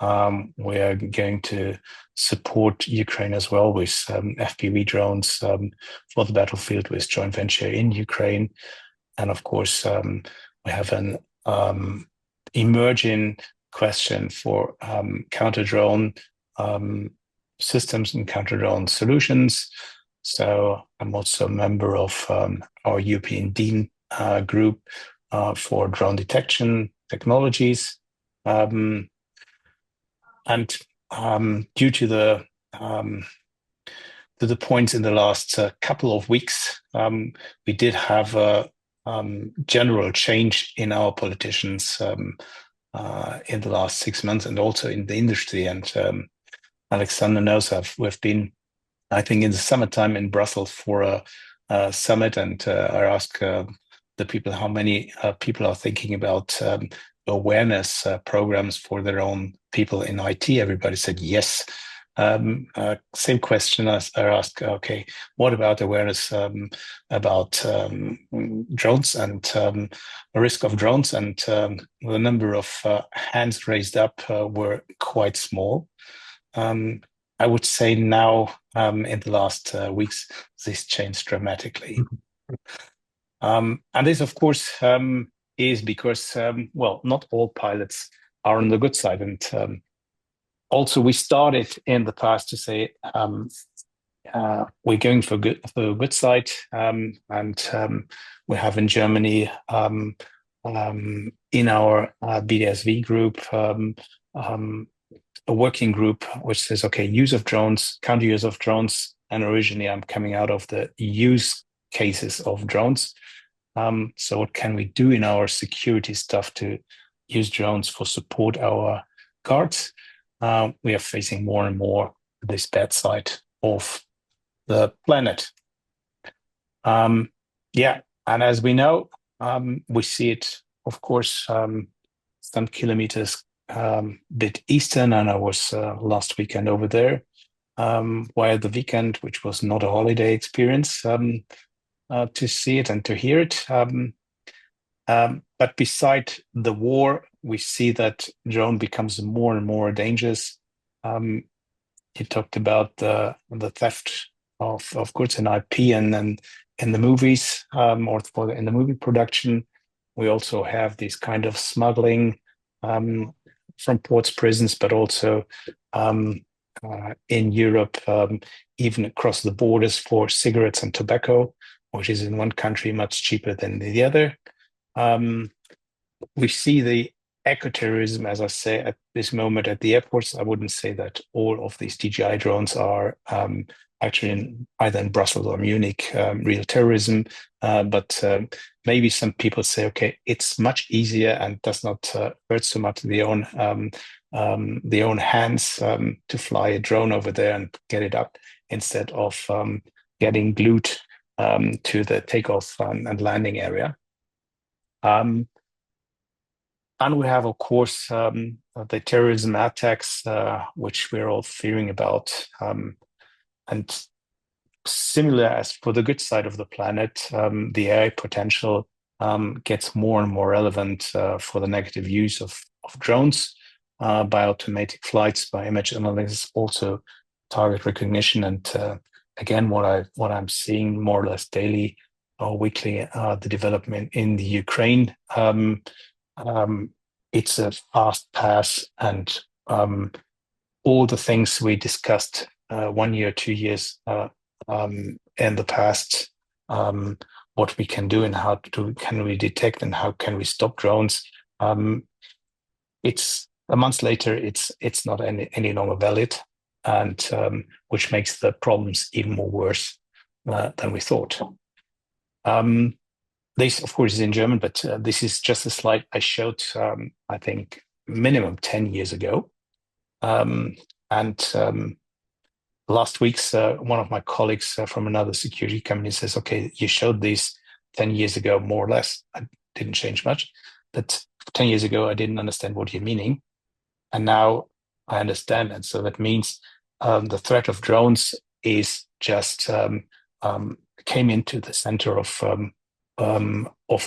We are going to support Ukraine as well with FPV drones for the battlefield with joint venture in Ukraine. And of course, we have an emerging question for counter-drone systems and counter-drone solutions. So I'm also a member of our European Dean group, for drone detection technologies. And due to the points in the last couple of weeks, we did have a general change in our politicians in the last 6 months, and also in the industry. And Alexander knows we've been, I think, in the summertime in Brussels for a summit, and I asked the people how many people are thinking about awareness programs for their own people in IT. Everybody said yes. Same question as I asked, okay, what about awareness about drones and the risk of drones? And the number of hands raised up were quite small. I would say now, in the last weeks, this changed dramatically. And this, of course, is because, well, not all pilots are on the good side. And also, we started in the past to say we're going for the good side, and we have in Germany in our BDSV group a working group which says, okay, use of drones, counter use of drones, and originally I'm coming out of the use cases of drones. So what can we do in our security stuff to use drones for support our guards? We are facing more and more this bad side of the planet. Yeah, and as we know, we see it, of course, some kilometers bit eastern, and I was last weekend over there via the weekend, which was not a holiday experience, to see it and to hear it. But beside the war, we see that drone becomes more and more dangerous. You talked about the theft of goods and IP, and then in the movies, or in the movie production, we also have this kind of smuggling from ports, prisons, but also in Europe, even across the borders for cigarettes and tobacco, which is in one country much cheaper than the other. We see the eco-terrorism, as I say, at this moment at the airports. I wouldn't say that all of these DJI drones are actually either in Brussels or Munich real terrorism, but maybe some people say, okay, it's much easier and does not hurt so much the own hands to fly a drone over there and get it up instead of getting glued to the takeoff and landing area. And we have, of course, the terrorism attacks, which we're all fearing about. And similar as for the good side of the planet, the AI potential gets more and more relevant for the negative use of drones, by automatic flights, by image analysis, also target recognition. And again, what I'm seeing more or less daily or weekly, the development in the Ukraine. It's a fast pass, and all the things we discussed 1 year, 2 years in the past, what we can do and can we detect and how can we stop drones. It's a month later, it's not any longer valid, and which makes the problems even more worse than we thought. This, of course, is in German, but this is just a slide I showed, I think, minimum 10 years ago. Last week, one of my colleagues from another security company says, okay, you showed these 10 years ago, more or less. I didn't change much. But 10 years ago, I didn't understand what you're meaning. And now I understand. And so that means the threat of drones is just came into the center of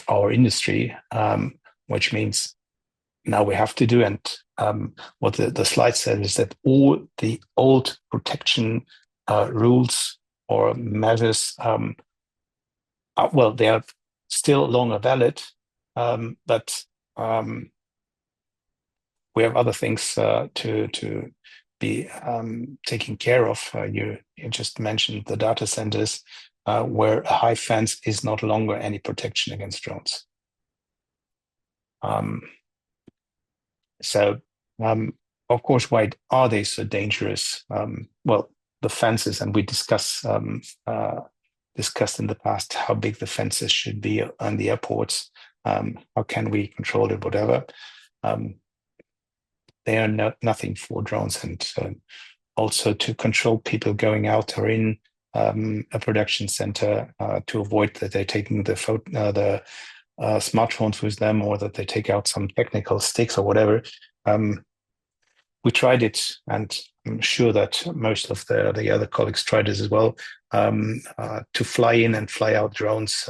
our industry, which means now we have to do. And what the slide says is that all the old protection rules or measures, well, they are still longer valid, but we have other things to be taken care of. You just mentioned the data centers, where a high fence is not longer any protection against drones. Of course, why are they so dangerous? Well, the fences, and we discussed in the past how big the fences should be on the airports. How can we control it? Whatever. They are nothing for drones, and also to control people going out or in a production center to avoid that they're taking the smartphones with them, or that they take out some technical sticks or whatever. We tried it, and I'm sure that most of the other colleagues tried it as well, to fly in and fly out drones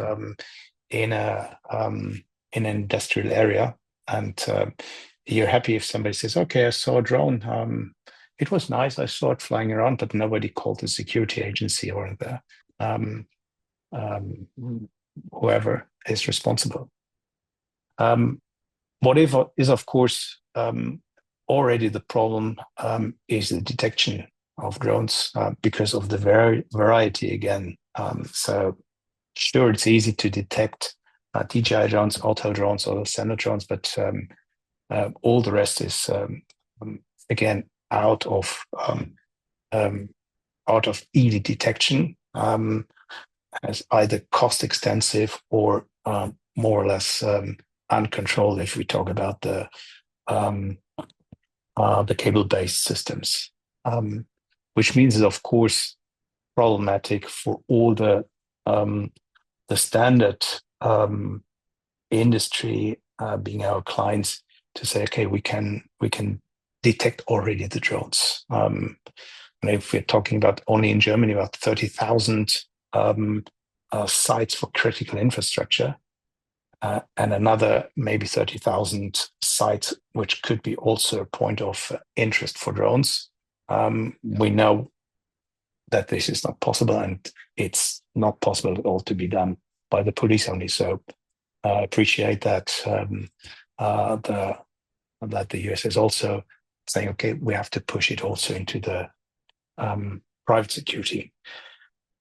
in an industrial area. And you're happy if somebody says, okay, I saw a drone. It was nice. I saw it flying around, but nobody called the security agency or the whoever is responsible. What is, of course, already the problem is the detection of drones because of the variety again. So sure, it's easy to detect DJI drones, auto drones, or standard drones, but all the rest is again out of easy detection, as either cost extensive or more or less uncontrolled if we talk about the cable-based systems, which means it's of course problematic for all the standard industry being our clients to say, okay, we can detect already the drones. And if we're talking about only in Germany about 30,000 sites for critical infrastructure, and another maybe 30,000 sites, which could be also a point of interest for drones. We know that this is not possible, and it's not possible at all to be done by the police only. So I appreciate that that the US is also saying, okay, we have to push it also into the private security.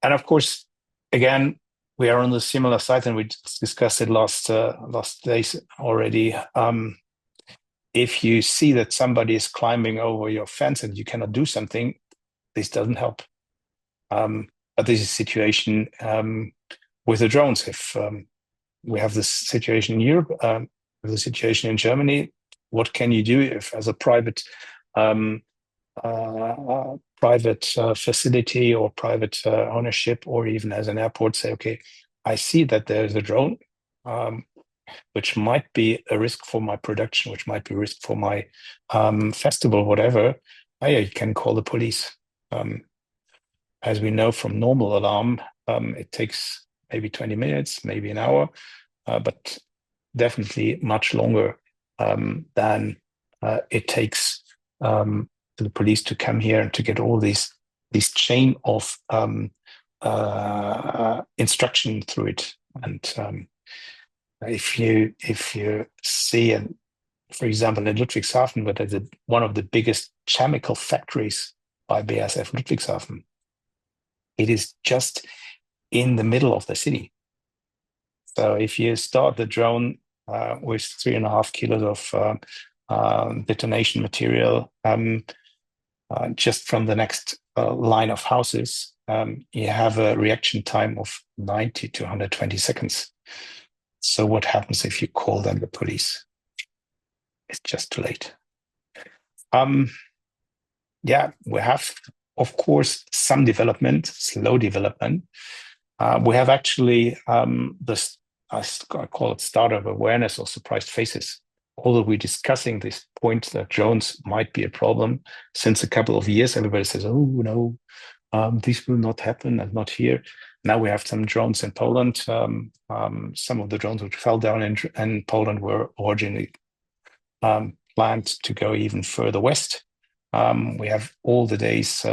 And of course, again, we are on the similar side, and we discussed it last days already. If you see that somebody is climbing over your fence and you cannot do something, this doesn't help. But this is a situation with the drones. If we have this situation in Europe, the situation in Germany, what can you do if, as a private facility or private ownership, or even as an airport, say, okay, I see that there's a drone which might be a risk for my production, which might be a risk for my festival, whatever. You can call the police. As we know from normal alarm, it takes maybe 20 minutes, maybe an hour, but definitely much longer than it takes the police to come here and to get all this chain of instruction through it. And if you see, and for example, in Ludwigshafen, but there's one of the biggest chemical factories by BASF Ludwigshafen, it is just in the middle of the city. So if you start the drone with 3.5 kilos of detonation material, just from the next line of houses, you have a reaction time of 90 to 120 seconds. So what happens if you call then the police? It's just too late. Yeah, we have, of course, some development, slow development. We have actually this, I call it startup awareness or surprised faces. Although we're discussing this point that drones might be a problem since a couple of years, everybody says, oh, no, this will not happen and not here. Now we have some drones in Poland. Some of the drones which fell down in Poland were originally planned to go even further west. We have all the days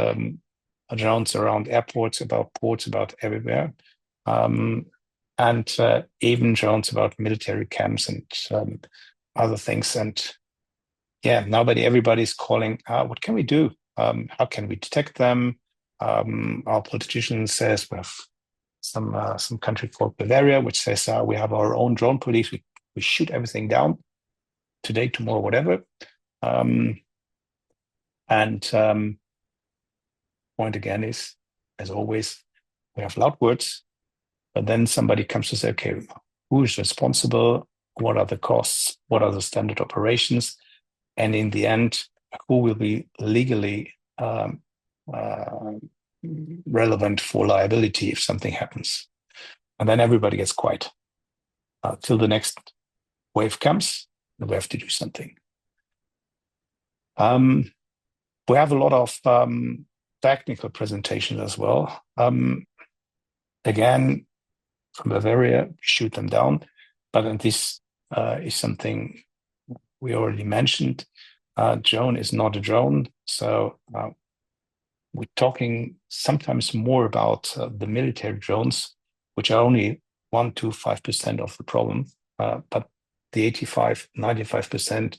drones around airports, about ports, about everywhere. And even drones about military camps and other things. And yeah, everybody's calling, what can we do? How can we detect them? Our politician says we have some country called Bavaria, which says we have our own drone police. We shoot everything down. today, tomorrow, whatever. Point again is, as always, we have loud words, but then somebody comes to say, okay, who is responsible? What are the costs? What are the standard operations? And in the end, who will be legally relevant for liability if something happens? And then everybody gets quiet till the next wave comes, and we have to do something. We have a lot of technical presentations as well. Again, from Bavaria, shoot them down. But this is something we already mentioned. Drone is not a drone. So we're talking sometimes more about the military drones, which are only 1 to 5% of the problem. But the 85, 95%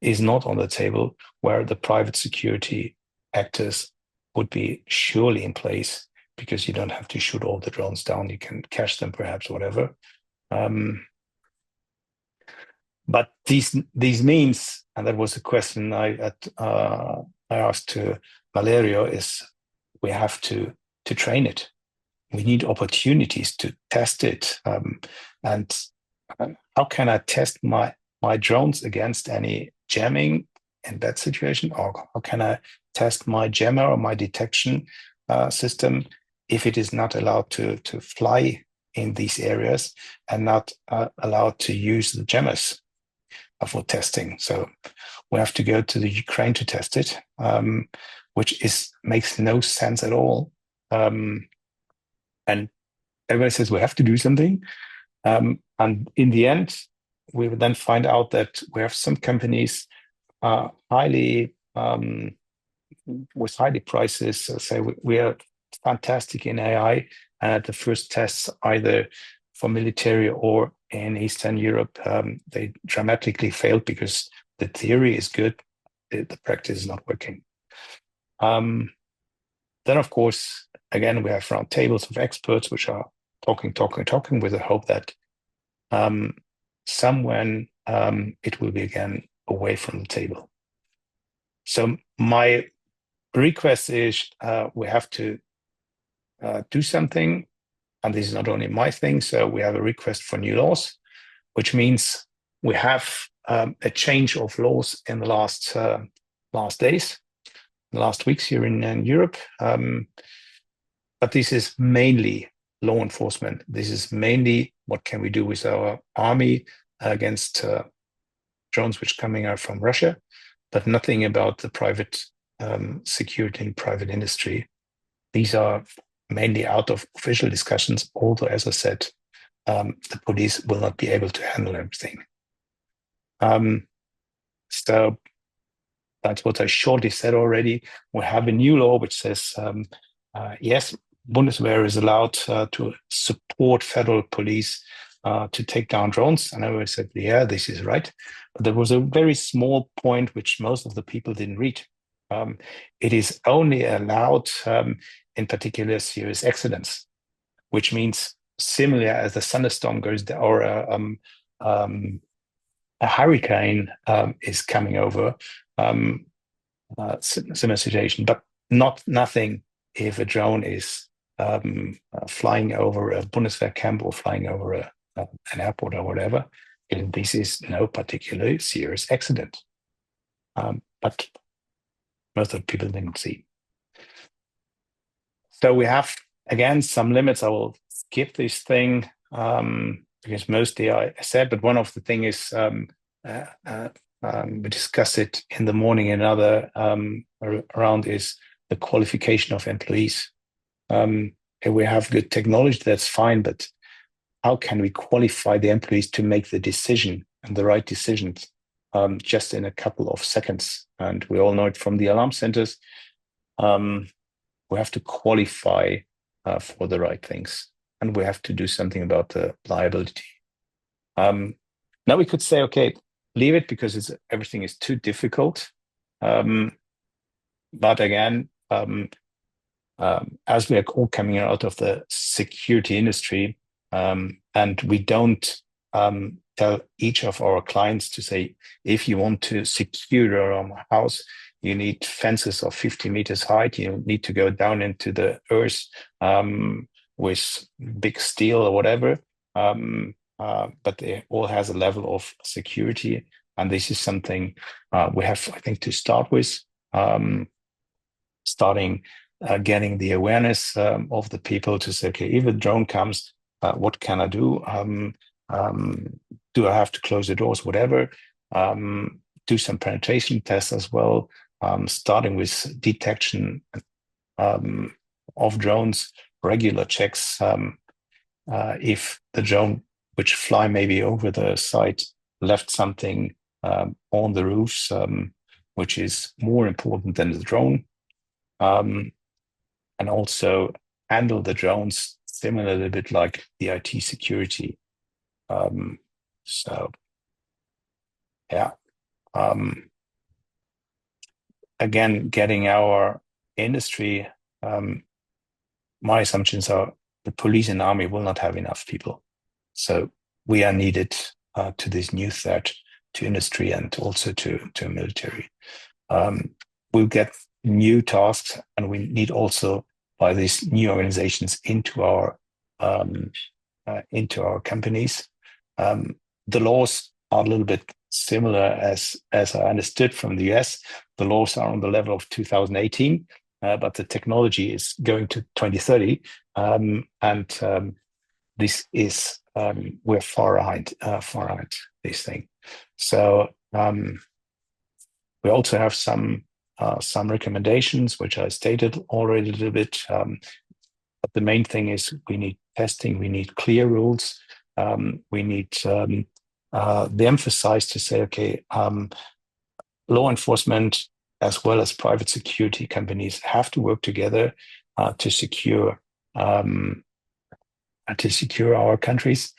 is not on the table, where the private security actors would be surely in place, because you don't have to shoot all the drones down. You can cache them, perhaps, whatever. But these means, and that was a question I asked to Valerio, is we have to train it. We need opportunities to test it. And how can I test my drones against any jamming in that situation? Or how can I test my jammer or my detection system if it is not allowed to fly in these areas and not allowed to use the jammers for testing? So we have to go to the Ukraine to test it, which makes no sense at all. And everybody says we have to do something. And in the end, we would then find out that we have some companies highly with highly prices say we are fantastic in AI, and at the first tests, either for military or in Eastern Europe, they dramatically failed because the theory is good, the practice is not working. Then, of course, again, we have round tables of experts which are talking with the hope that somewhen it will be again away from the table. So my request is we have to do something, and this is not only my thing. So we have a request for new laws, which means we have a change of laws in the last days, last weeks here in Europe. But this is mainly law enforcement. This is mainly what can we do with our army against drones which are coming out from Russia, but nothing about the private security and private industry. These are mainly out of official discussions, although, as I said, the police will not be able to handle everything. So that's what I shortly said already. We have a new law which says, yes, Bundeswehr is allowed to support federal police to take down drones. And I always said, yeah, this is right. But there was a very small point which most of the people didn't read. It is only allowed in particular serious accidents, which means similar as a thunderstorm goes down, or a hurricane is coming over, similar situation, but nothing if a drone is flying over a Bundeswehr camp or flying over an airport or whatever. And this is no particularly serious accident. But most of the people didn't see. So we have, again, some limits. I will skip this thing because mostly I said, but one of the things is we discussed it in the morning. Another around is the qualification of employees. If we have good technology, that's fine, but how can we qualify the employees to make the decision and the right decisions just in a couple of seconds? And we all know it from the alarm centers. We have to qualify for the right things, and we have to do something about the liability. Now we could say, okay, leave it because everything is too difficult. But again, as we are all coming out of the security industry, and we don't tell each of our clients to say, if you want to secure your house, you need fences of 50 meters height. You need to go down into the earth with big steel or whatever. But it all has a level of security. And this is something we have, I think, to start with, getting the awareness of the people to say, okay, if a drone comes, what can I do? Do I have to close the doors? Whatever. Do some penetration tests as well, starting with detection of drones, regular checks. If the drone which fly maybe over the site left something on the roofs, which is more important than the drone. And also handle the drones similarly, a bit like the IT security. So, yeah. Again, getting our industry, my assumptions are the police and army will not have enough people. So we are needed to this new threat to industry and also to military. We'll get new tasks, and we need also by these new organizations into our companies. The laws are a little bit similar as I understood from the US. The laws are on the level of 2018, but the technology is going to 2030, and this is we're far ahead this thing. So we also have some recommendations, which I stated already a little bit. But the main thing is we need testing, we need clear rules, we need the emphasis to say, okay, law enforcement as well as private security companies have to work together to secure our countries.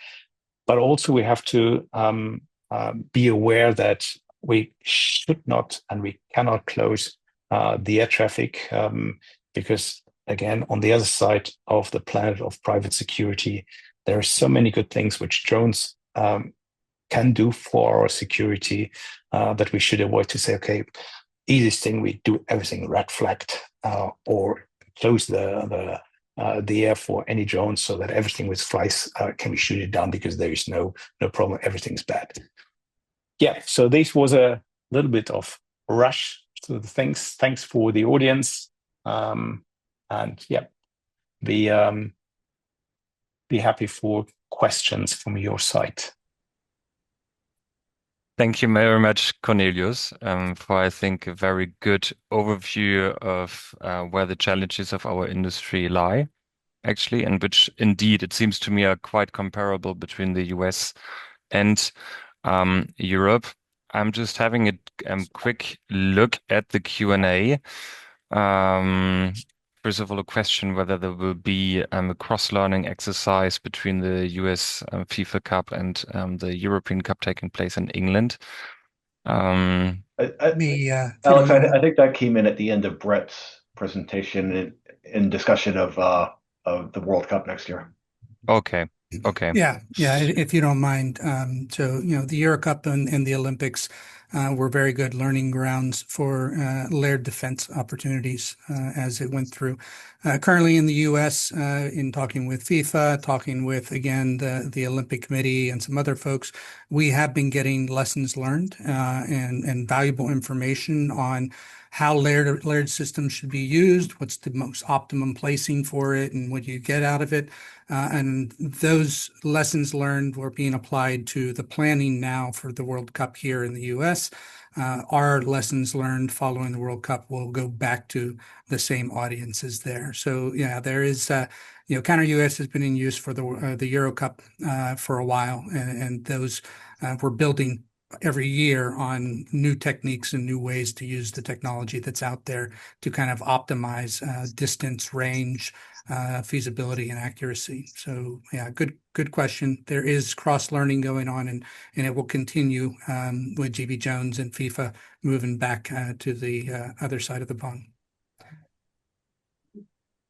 But also we have to be aware that we should not and we cannot close the air traffic because, again, on the other side of the planet of private security, there are so many good things which drones can do for our security that we should avoid to say, okay, easiest thing, we do everything red flagged or close the air for any drones so that everything which flies can be shooted down because there is no problem, everything's bad. Yeah, so this was a little bit of rush to the things. Thanks for the audience, and yeah, be happy for questions from your side. Thank you very much, Cornelius, for, I think, a very good overview of where the challenges of our industry lie, actually, and which indeed, it seems to me, are quite comparable between the US and Europe. I'm just having a quick look at the Q&A. First of all, a question whether there will be a cross-learning exercise between the US FIFA Cup and the European Cup taking place in England. Alex, I think that came in at the end of Brett's presentation in discussion of the World Cup next year. Okay. Yeah. If you don't mind. So, the Euro Cup and the Olympics were very good learning grounds for layered defense opportunities as it went through. Currently in the U.S., in talking with FIFA, talking with, again, the Olympic Committee and some other folks, we have been getting lessons learned and valuable information on how layered systems should be used, what's the most optimum placing for it, and what you get out of it. And those lessons learned were being applied to the planning now for the World Cup here in the U.S. Our lessons learned following the World Cup will go back to the same audiences there. So yeah, there is, Counter-UAS has been in use for the Euro Cup for a while, and those we're building every year on new techniques and new ways to use the technology that's out there to kind of optimize distance, range, feasibility, and accuracy. So yeah, good question. There is cross-learning going on, and it will continue with GB Jones and FIFA moving back to the other side of the pond.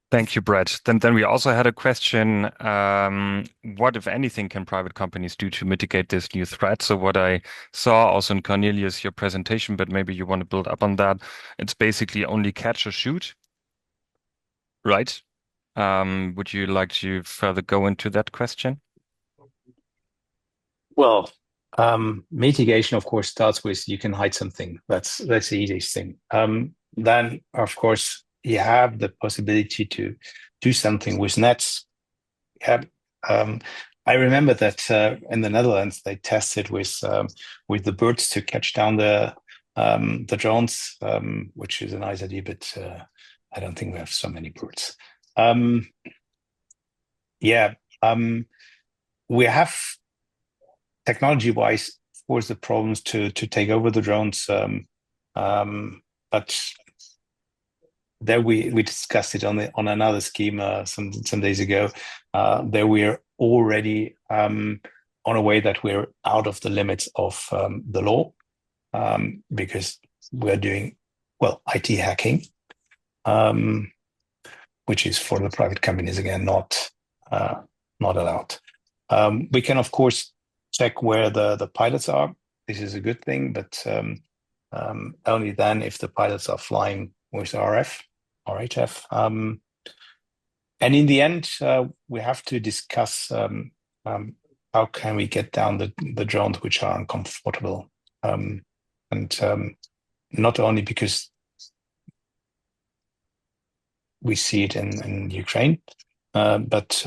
Thank you, Brett. Then we also had a question, what, if anything, can private companies do to mitigate this new threat? So what I saw also in Cornelius, your presentation, but maybe you want to build up on that. It's basically only catch or shoot, right? Would you like to further go into that question? Well, mitigation, of course, starts with you can hide something. That's the easiest thing. Then, of course, you have the possibility to do something with nets. Yeah. I remember that in the Netherlands they tested with the birds to catch down the drones, which is a nice idea, but I don't think we have so many birds. Yeah, we have technology-wise, of course, the problems to take over the drones, but there we discussed it on another scheme some days ago. There we're already on a way that we're out of the limits of the law because we're doing IT hacking, which is for the private companies again not allowed. We can of course check where the pilots are. This is a good thing, but only then if the pilots are flying with RF or HF. And in the end, we have to discuss how can we get down the drones which are uncomfortable. And not only because we see it in Ukraine, but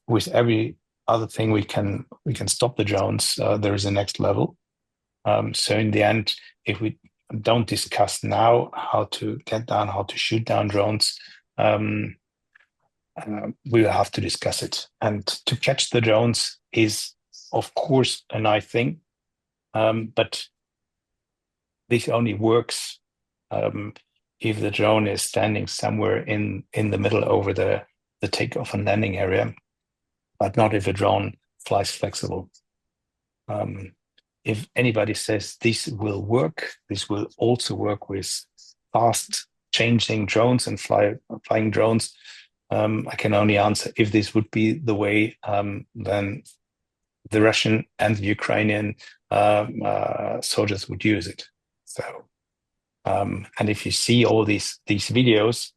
with every other thing we can stop the drones, there is a next level. So in the end, if we don't discuss now how to get down, how to shoot down drones, we will have to discuss it. And to catch the drones is, of course, a nice thing, but this only works if the drone is standing somewhere in the middle over the takeoff and landing area, but not if a drone flies flexible. If anybody says this will work, this will also work with fast changing drones and flying drones. I can only answer if this would be the way, then the Russian and the Ukrainian soldiers would use it. So, and if you see all these videos,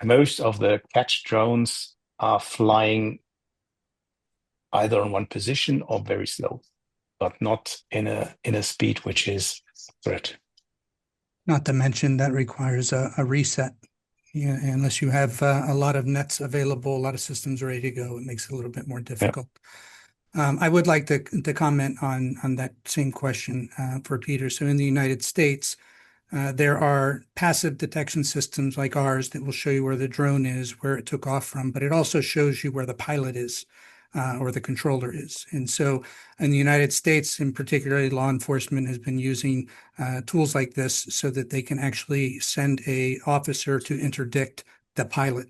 most of the catch drones are flying either on one position or very slow, but not in a speed which is a threat. Not to mention that requires a reset. Yeah, unless you have a lot of nets available, a lot of systems ready to go, it makes it a little bit more difficult. Yeah. I would like to comment on that same question for Peter. So in the United States, there are passive detection systems like ours that will show you where the drone is, where it took off from, but it also shows you where the pilot is or the controller is. And so in the United States, in particular, law enforcement has been using tools like this so that they can actually send a officer to interdict the pilot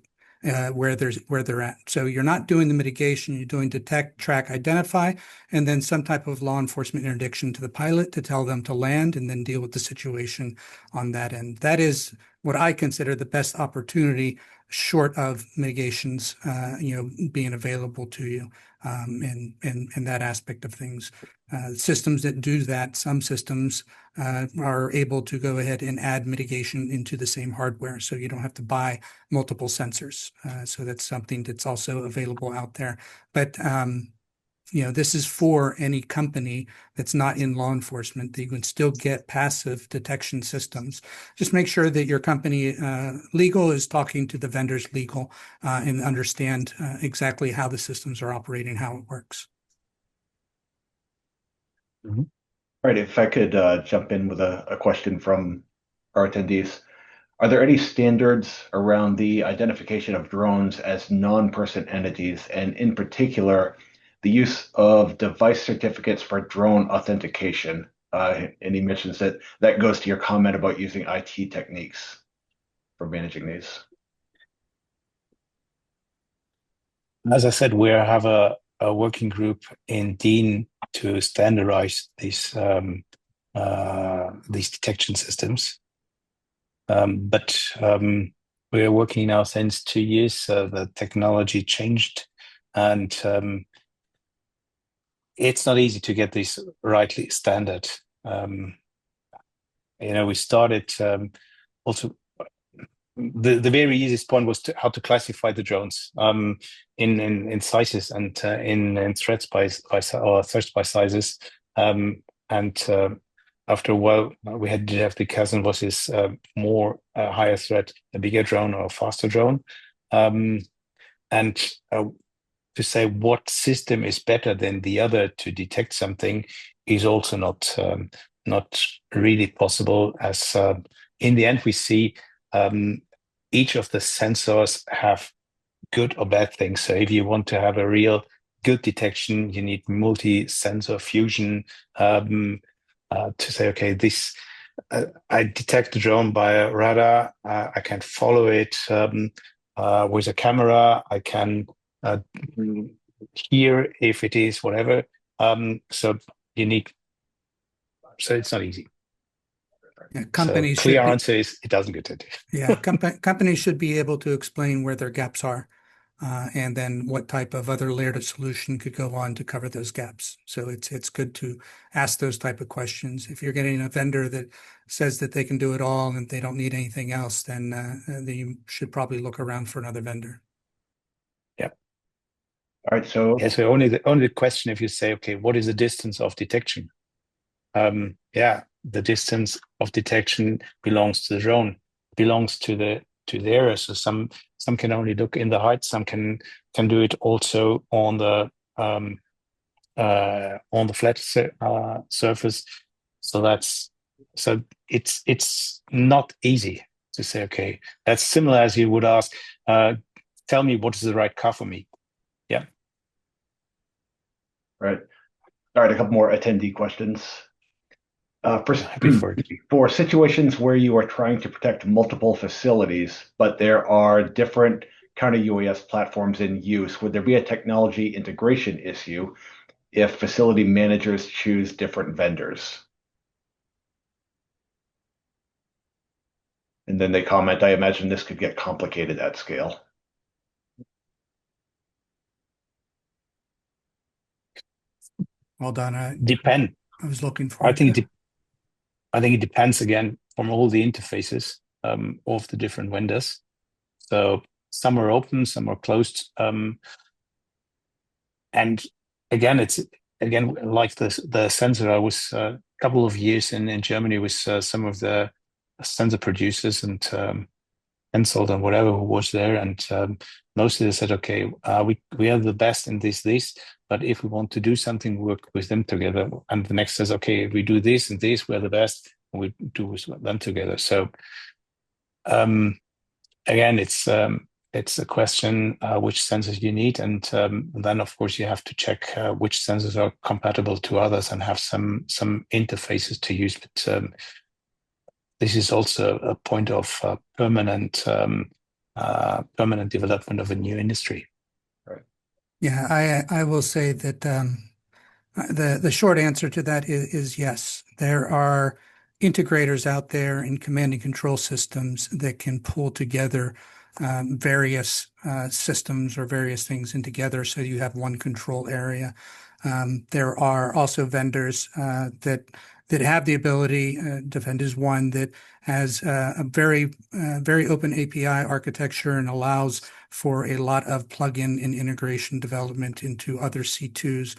where they're at. So you're not doing the mitigation, you're doing detect, track, identify, and then some type of law enforcement interdiction to the pilot to tell them to land and then deal with the situation on that end. That is what I consider the best opportunity short of mitigations, being available to you in that aspect of things. Systems that do that, some systems are able to go ahead and add mitigation into the same hardware, so you don't have to buy multiple sensors. So that's something that's also available out there. But this is for any company that's not in law enforcement, that you can still get passive detection systems. Just make sure that your company legal is talking to the vendor's legal and understand exactly how the systems are operating, how it works. Mm-hmm. All right, if I could jump in with a question from our attendees. Are there any standards around the identification of drones as non-person entities, and in particular, the use of device certificates for drone authentication? And he mentions that goes to your comment about using IT techniques for managing these. As I said, we have a working group in Dean to standardize these detection systems. But we are working now since 2 years. The technology changed, and it's not easy to get this rightly standard. We started also. The very easiest point was how to classify the drones in sizes and in threats by or threats by sizes. After a while, we had to have the cousin was this more higher threat, a bigger drone or a faster drone, and to say what system is better than the other to detect something is also not really possible. As in the end, we see each of the sensors have good or bad things. So if you want to have a real good detection, you need multi-sensor fusion to say, okay, this I detect the drone by a radar. I can follow it with a camera. I can hear if it is whatever. So it's not easy. Yeah, companies so clear answer is it doesn't get it. Yeah, companies should be able to explain where their gaps are, and then what type of other layered of solution could go on to cover those gaps. So it's good to ask those type of questions. If you're getting a vendor that says that they can do it all and they don't need anything else, then you should probably look around for another vendor. Yeah. All right. So only the question, if you say, okay, what is the distance of detection? The distance of detection belongs to the drone, belongs to the area. So some can only look in the height, some can do it also on the flat surface. So it's not easy to say, okay, that's similar as you would ask, tell me what is the right car for me. Yeah. Right. All right, a couple more attendee questions. For situations where you are trying to protect multiple facilities, but there are different counter-UAS platforms in use, would there be a technology integration issue if facility managers choose different vendors? And then they comment, I imagine this could get complicated at scale. Well done. Depend. I was looking for. I think it depends again from all the interfaces of the different vendors. So some are open, some are closed, and again, it's like the sensor. I was a couple of years in Germany with some of the sensor producers and Hensoldt and whatever who was there, and mostly they said, okay, we are the best in this, but if we want to do something, we work with them together. And the next says, okay, we do this and this, we're the best, and we do with them together. So again, it's a question which sensors you need, and then of course you have to check which sensors are compatible to others and have some interfaces to use. But this is also a point of permanent development of a new industry. Right. Yeah, I will say that the short answer to that is yes. There are integrators out there in command and control systems that can pull together various systems or various things in together so you have one control area. There are also vendors that have the ability. Defend is one that has a very open API architecture and allows for a lot of plug-in and integration development into other C2s.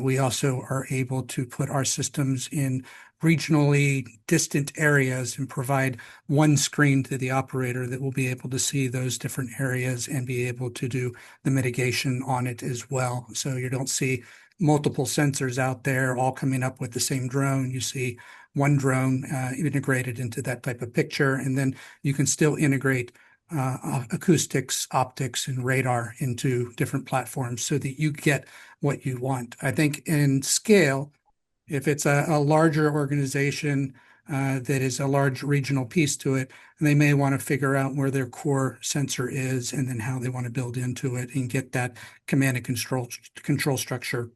We also are able to put our systems in regionally distant areas and provide one screen to the operator that will be able to see those different areas and be able to do the mitigation on it as well. So you don't see multiple sensors out there all coming up with the same drone. You see one drone integrated into that type of picture, and then you can still integrate acoustics, optics, and radar into different platforms so that you get what you want. I think in scale, if it's a larger organization that is a large regional piece to it, they may want to figure out where their core sensor is and then how they want to build into it and get that command and control structure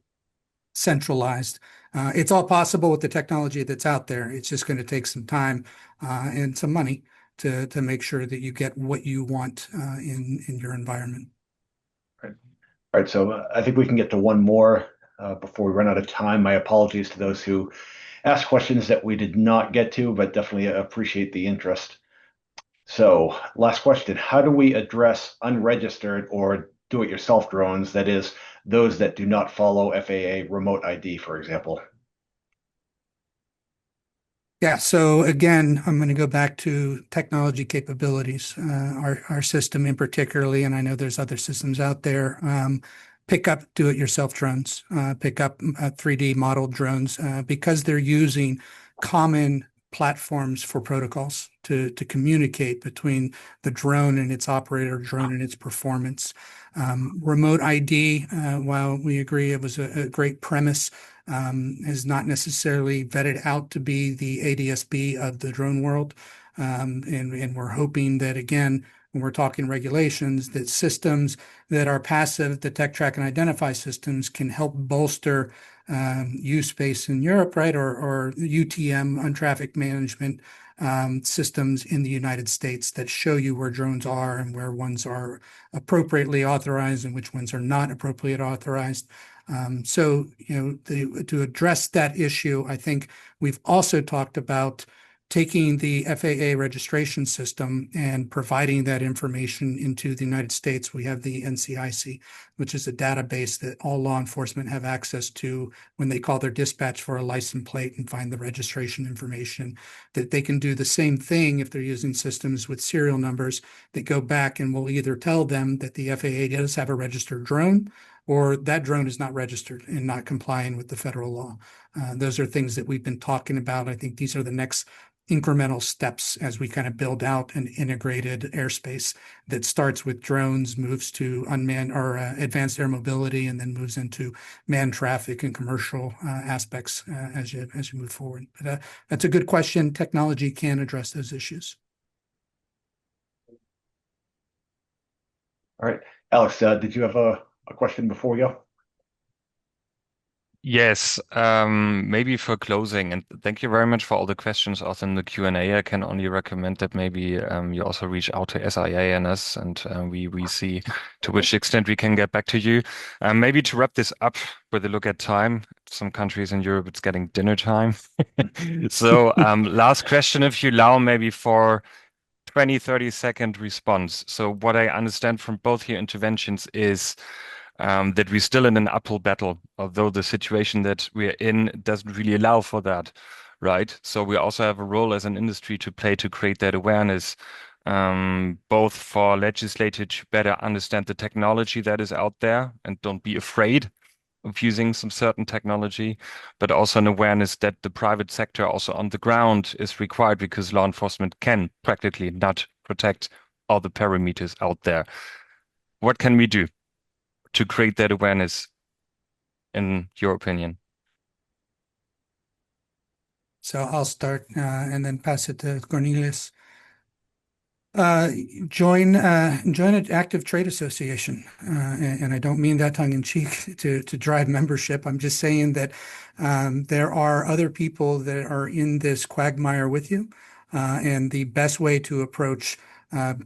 centralized. It's all possible with the technology that's out there. It's just going to take some time and some money. to make sure that you get what you want in your environment. All right, so I think we can get to one more before we run out of time. My apologies to those who asked questions that we did not get to, but definitely appreciate the interest. So, last question. How do we address unregistered or do-it-yourself drones, that is, those that do not follow FAA remote ID, for example? Yeah, so again, I'm going to go back to technology capabilities. Our system in particularly, and I know there's other systems out there, pick up do-it-yourself drones, pick up 3D modeled drones, because they're using common platforms for protocols to communicate between the drone and its operator, drone and its performance. Remote ID, while we agree it was a great premise, is not necessarily vetted out to be the ADSB of the drone world. And we're hoping that, again, when we're talking regulations, that systems that are passive, detect, track, and identify systems can help bolster U-Space in Europe, right, or UTM, traffic management systems in the United States that show you where drones are and where ones are appropriately authorized and which ones are not appropriately authorized. So, to address that issue, I think we've also talked about taking the FAA registration system and providing that information into the United States. We have the NCIC, which is a database that all law enforcement have access to when they call their dispatch for a license plate and find the registration information, that they can do the same thing if they're using systems with serial numbers that go back and will either tell them that the FAA does have a registered drone, or that drone is not registered and not complying with the federal law. Those are things that we've been talking about. I think these are the next incremental steps as we kind of build out an integrated airspace that starts with drones, moves to unmanned or advanced air mobility, and then moves into manned traffic and commercial aspects as you move forward. But that's a good question. Technology can address those issues. All right. Alex, did you have a question before we go? Yes, maybe for closing, and thank you very much for all the questions also in the Q&A. I can only recommend that maybe you also reach out to SIA and us, and we see to which extent we can get back to you. Maybe to wrap this up with a look at time, some countries in Europe, it's getting dinner time. So last question, if you allow, maybe for 20-30 second response. So what I understand from both your interventions is that we're still in an uphill battle, although the situation that we're in doesn't really allow for that, right? So we also have a role as an industry to play to create that awareness, both for legislators to better understand the technology that is out there and don't be afraid of using some certain technology, but also an awareness that the private sector also on the ground is required, because law enforcement can practically not protect all the parameters out there. What can we do to create that awareness, in your opinion? So I'll start and then pass it to Cornelius. Join an active trade association, and I don't mean that tongue in cheek to drive membership. I'm just saying that there are other people that are in this quagmire with you, and the best way to approach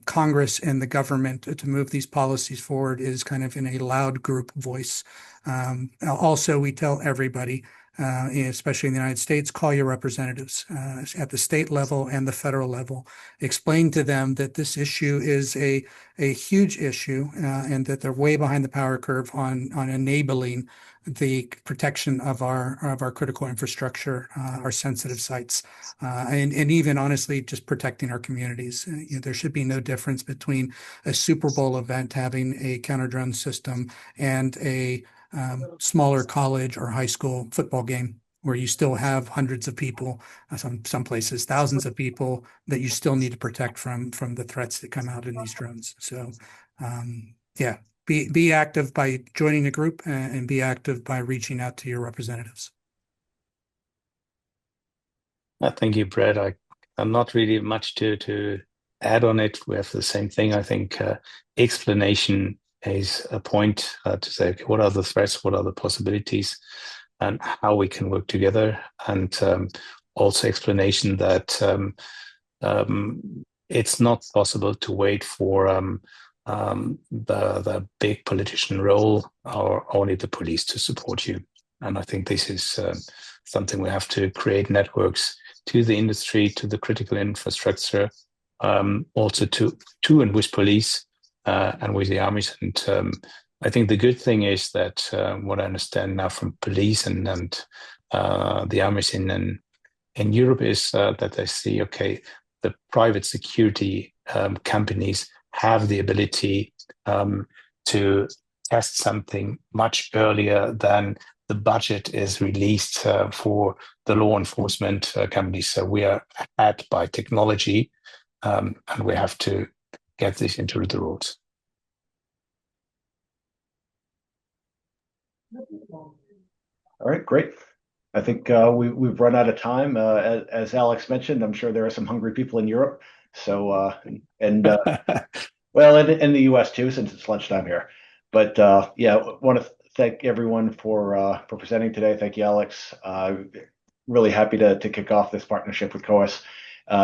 Congress and the government to move these policies forward is kind of in a loud group voice. Also, we tell everybody, especially in the United States, call your representatives at the state level and the federal level. Explain to them that this issue is a huge issue, and that they're way behind the power curve on enabling the protection of our critical infrastructure, our sensitive sites, and even honestly just protecting our communities. There should be no difference between a Super Bowl event having a counter drone system and a smaller college or high school football game, where you still have hundreds of people, some places thousands of people that you still need to protect from the threats that come out in these drones. So yeah, be active by joining a group, and be active by reaching out to your representatives. Thank you, Brad. I'm not really much to add on it. We have the same thing. I think explanation is a point to say, okay, what are the threats, what are the possibilities, and how we can work together. And also explanation that it's not possible to wait for the big politician role or only the police to support you. And I think this is something we have to create networks to the industry, to the critical infrastructure, also to and with police and with the armies. And I think the good thing is that what I understand now from police and the armies in Europe is that they see, okay, the private security companies have the ability to test something much earlier than the budget is released for the law enforcement companies. So we are ahead by technology, and we have to get this into the rules. All right, great. I think we've run out of time. As Alex mentioned, I'm sure there are some hungry people in Europe. So well, in the U.S. too, since it's lunchtime here. But yeah, want to thank everyone for presenting today. Thank you, Alex. Really happy to kick off this partnership with CoESS.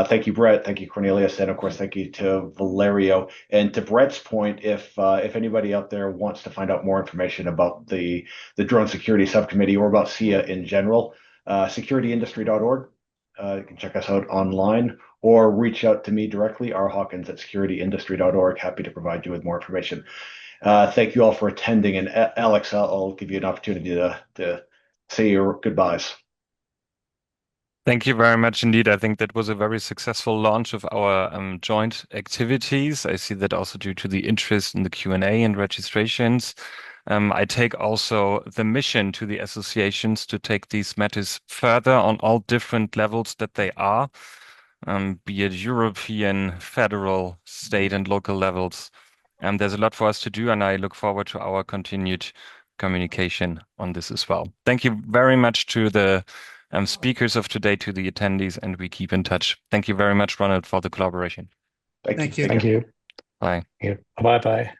Thank you, Brett. Thank you, Cornelius, and of course, thank you to Valerio. And to Brett's point, if anybody out there wants to find out more information about the Drone Security Subcommittee or about SIA in general, securityindustry.org. You can check us out online or reach out to me directly, rhawkins at securityindustry.org. Happy to provide you with more information. Thank you all for attending. And Alex, I'll give you an opportunity to say your goodbyes. Thank you very much indeed. I think that was a very successful launch of our joint activities. I see that also due to the interest in the Q&A and registrations. I take also the mission to the associations to take these matters further on all different levels that they are, be it European, federal, state, and local levels. There's a lot for us to do, and I look forward to our continued communication on this as well. Thank you very much to the speakers of today, to the attendees, and we keep in touch. Thank you very much, Ronald, for the collaboration. Thank you. Thank you. Thank you. Bye. Bye-bye.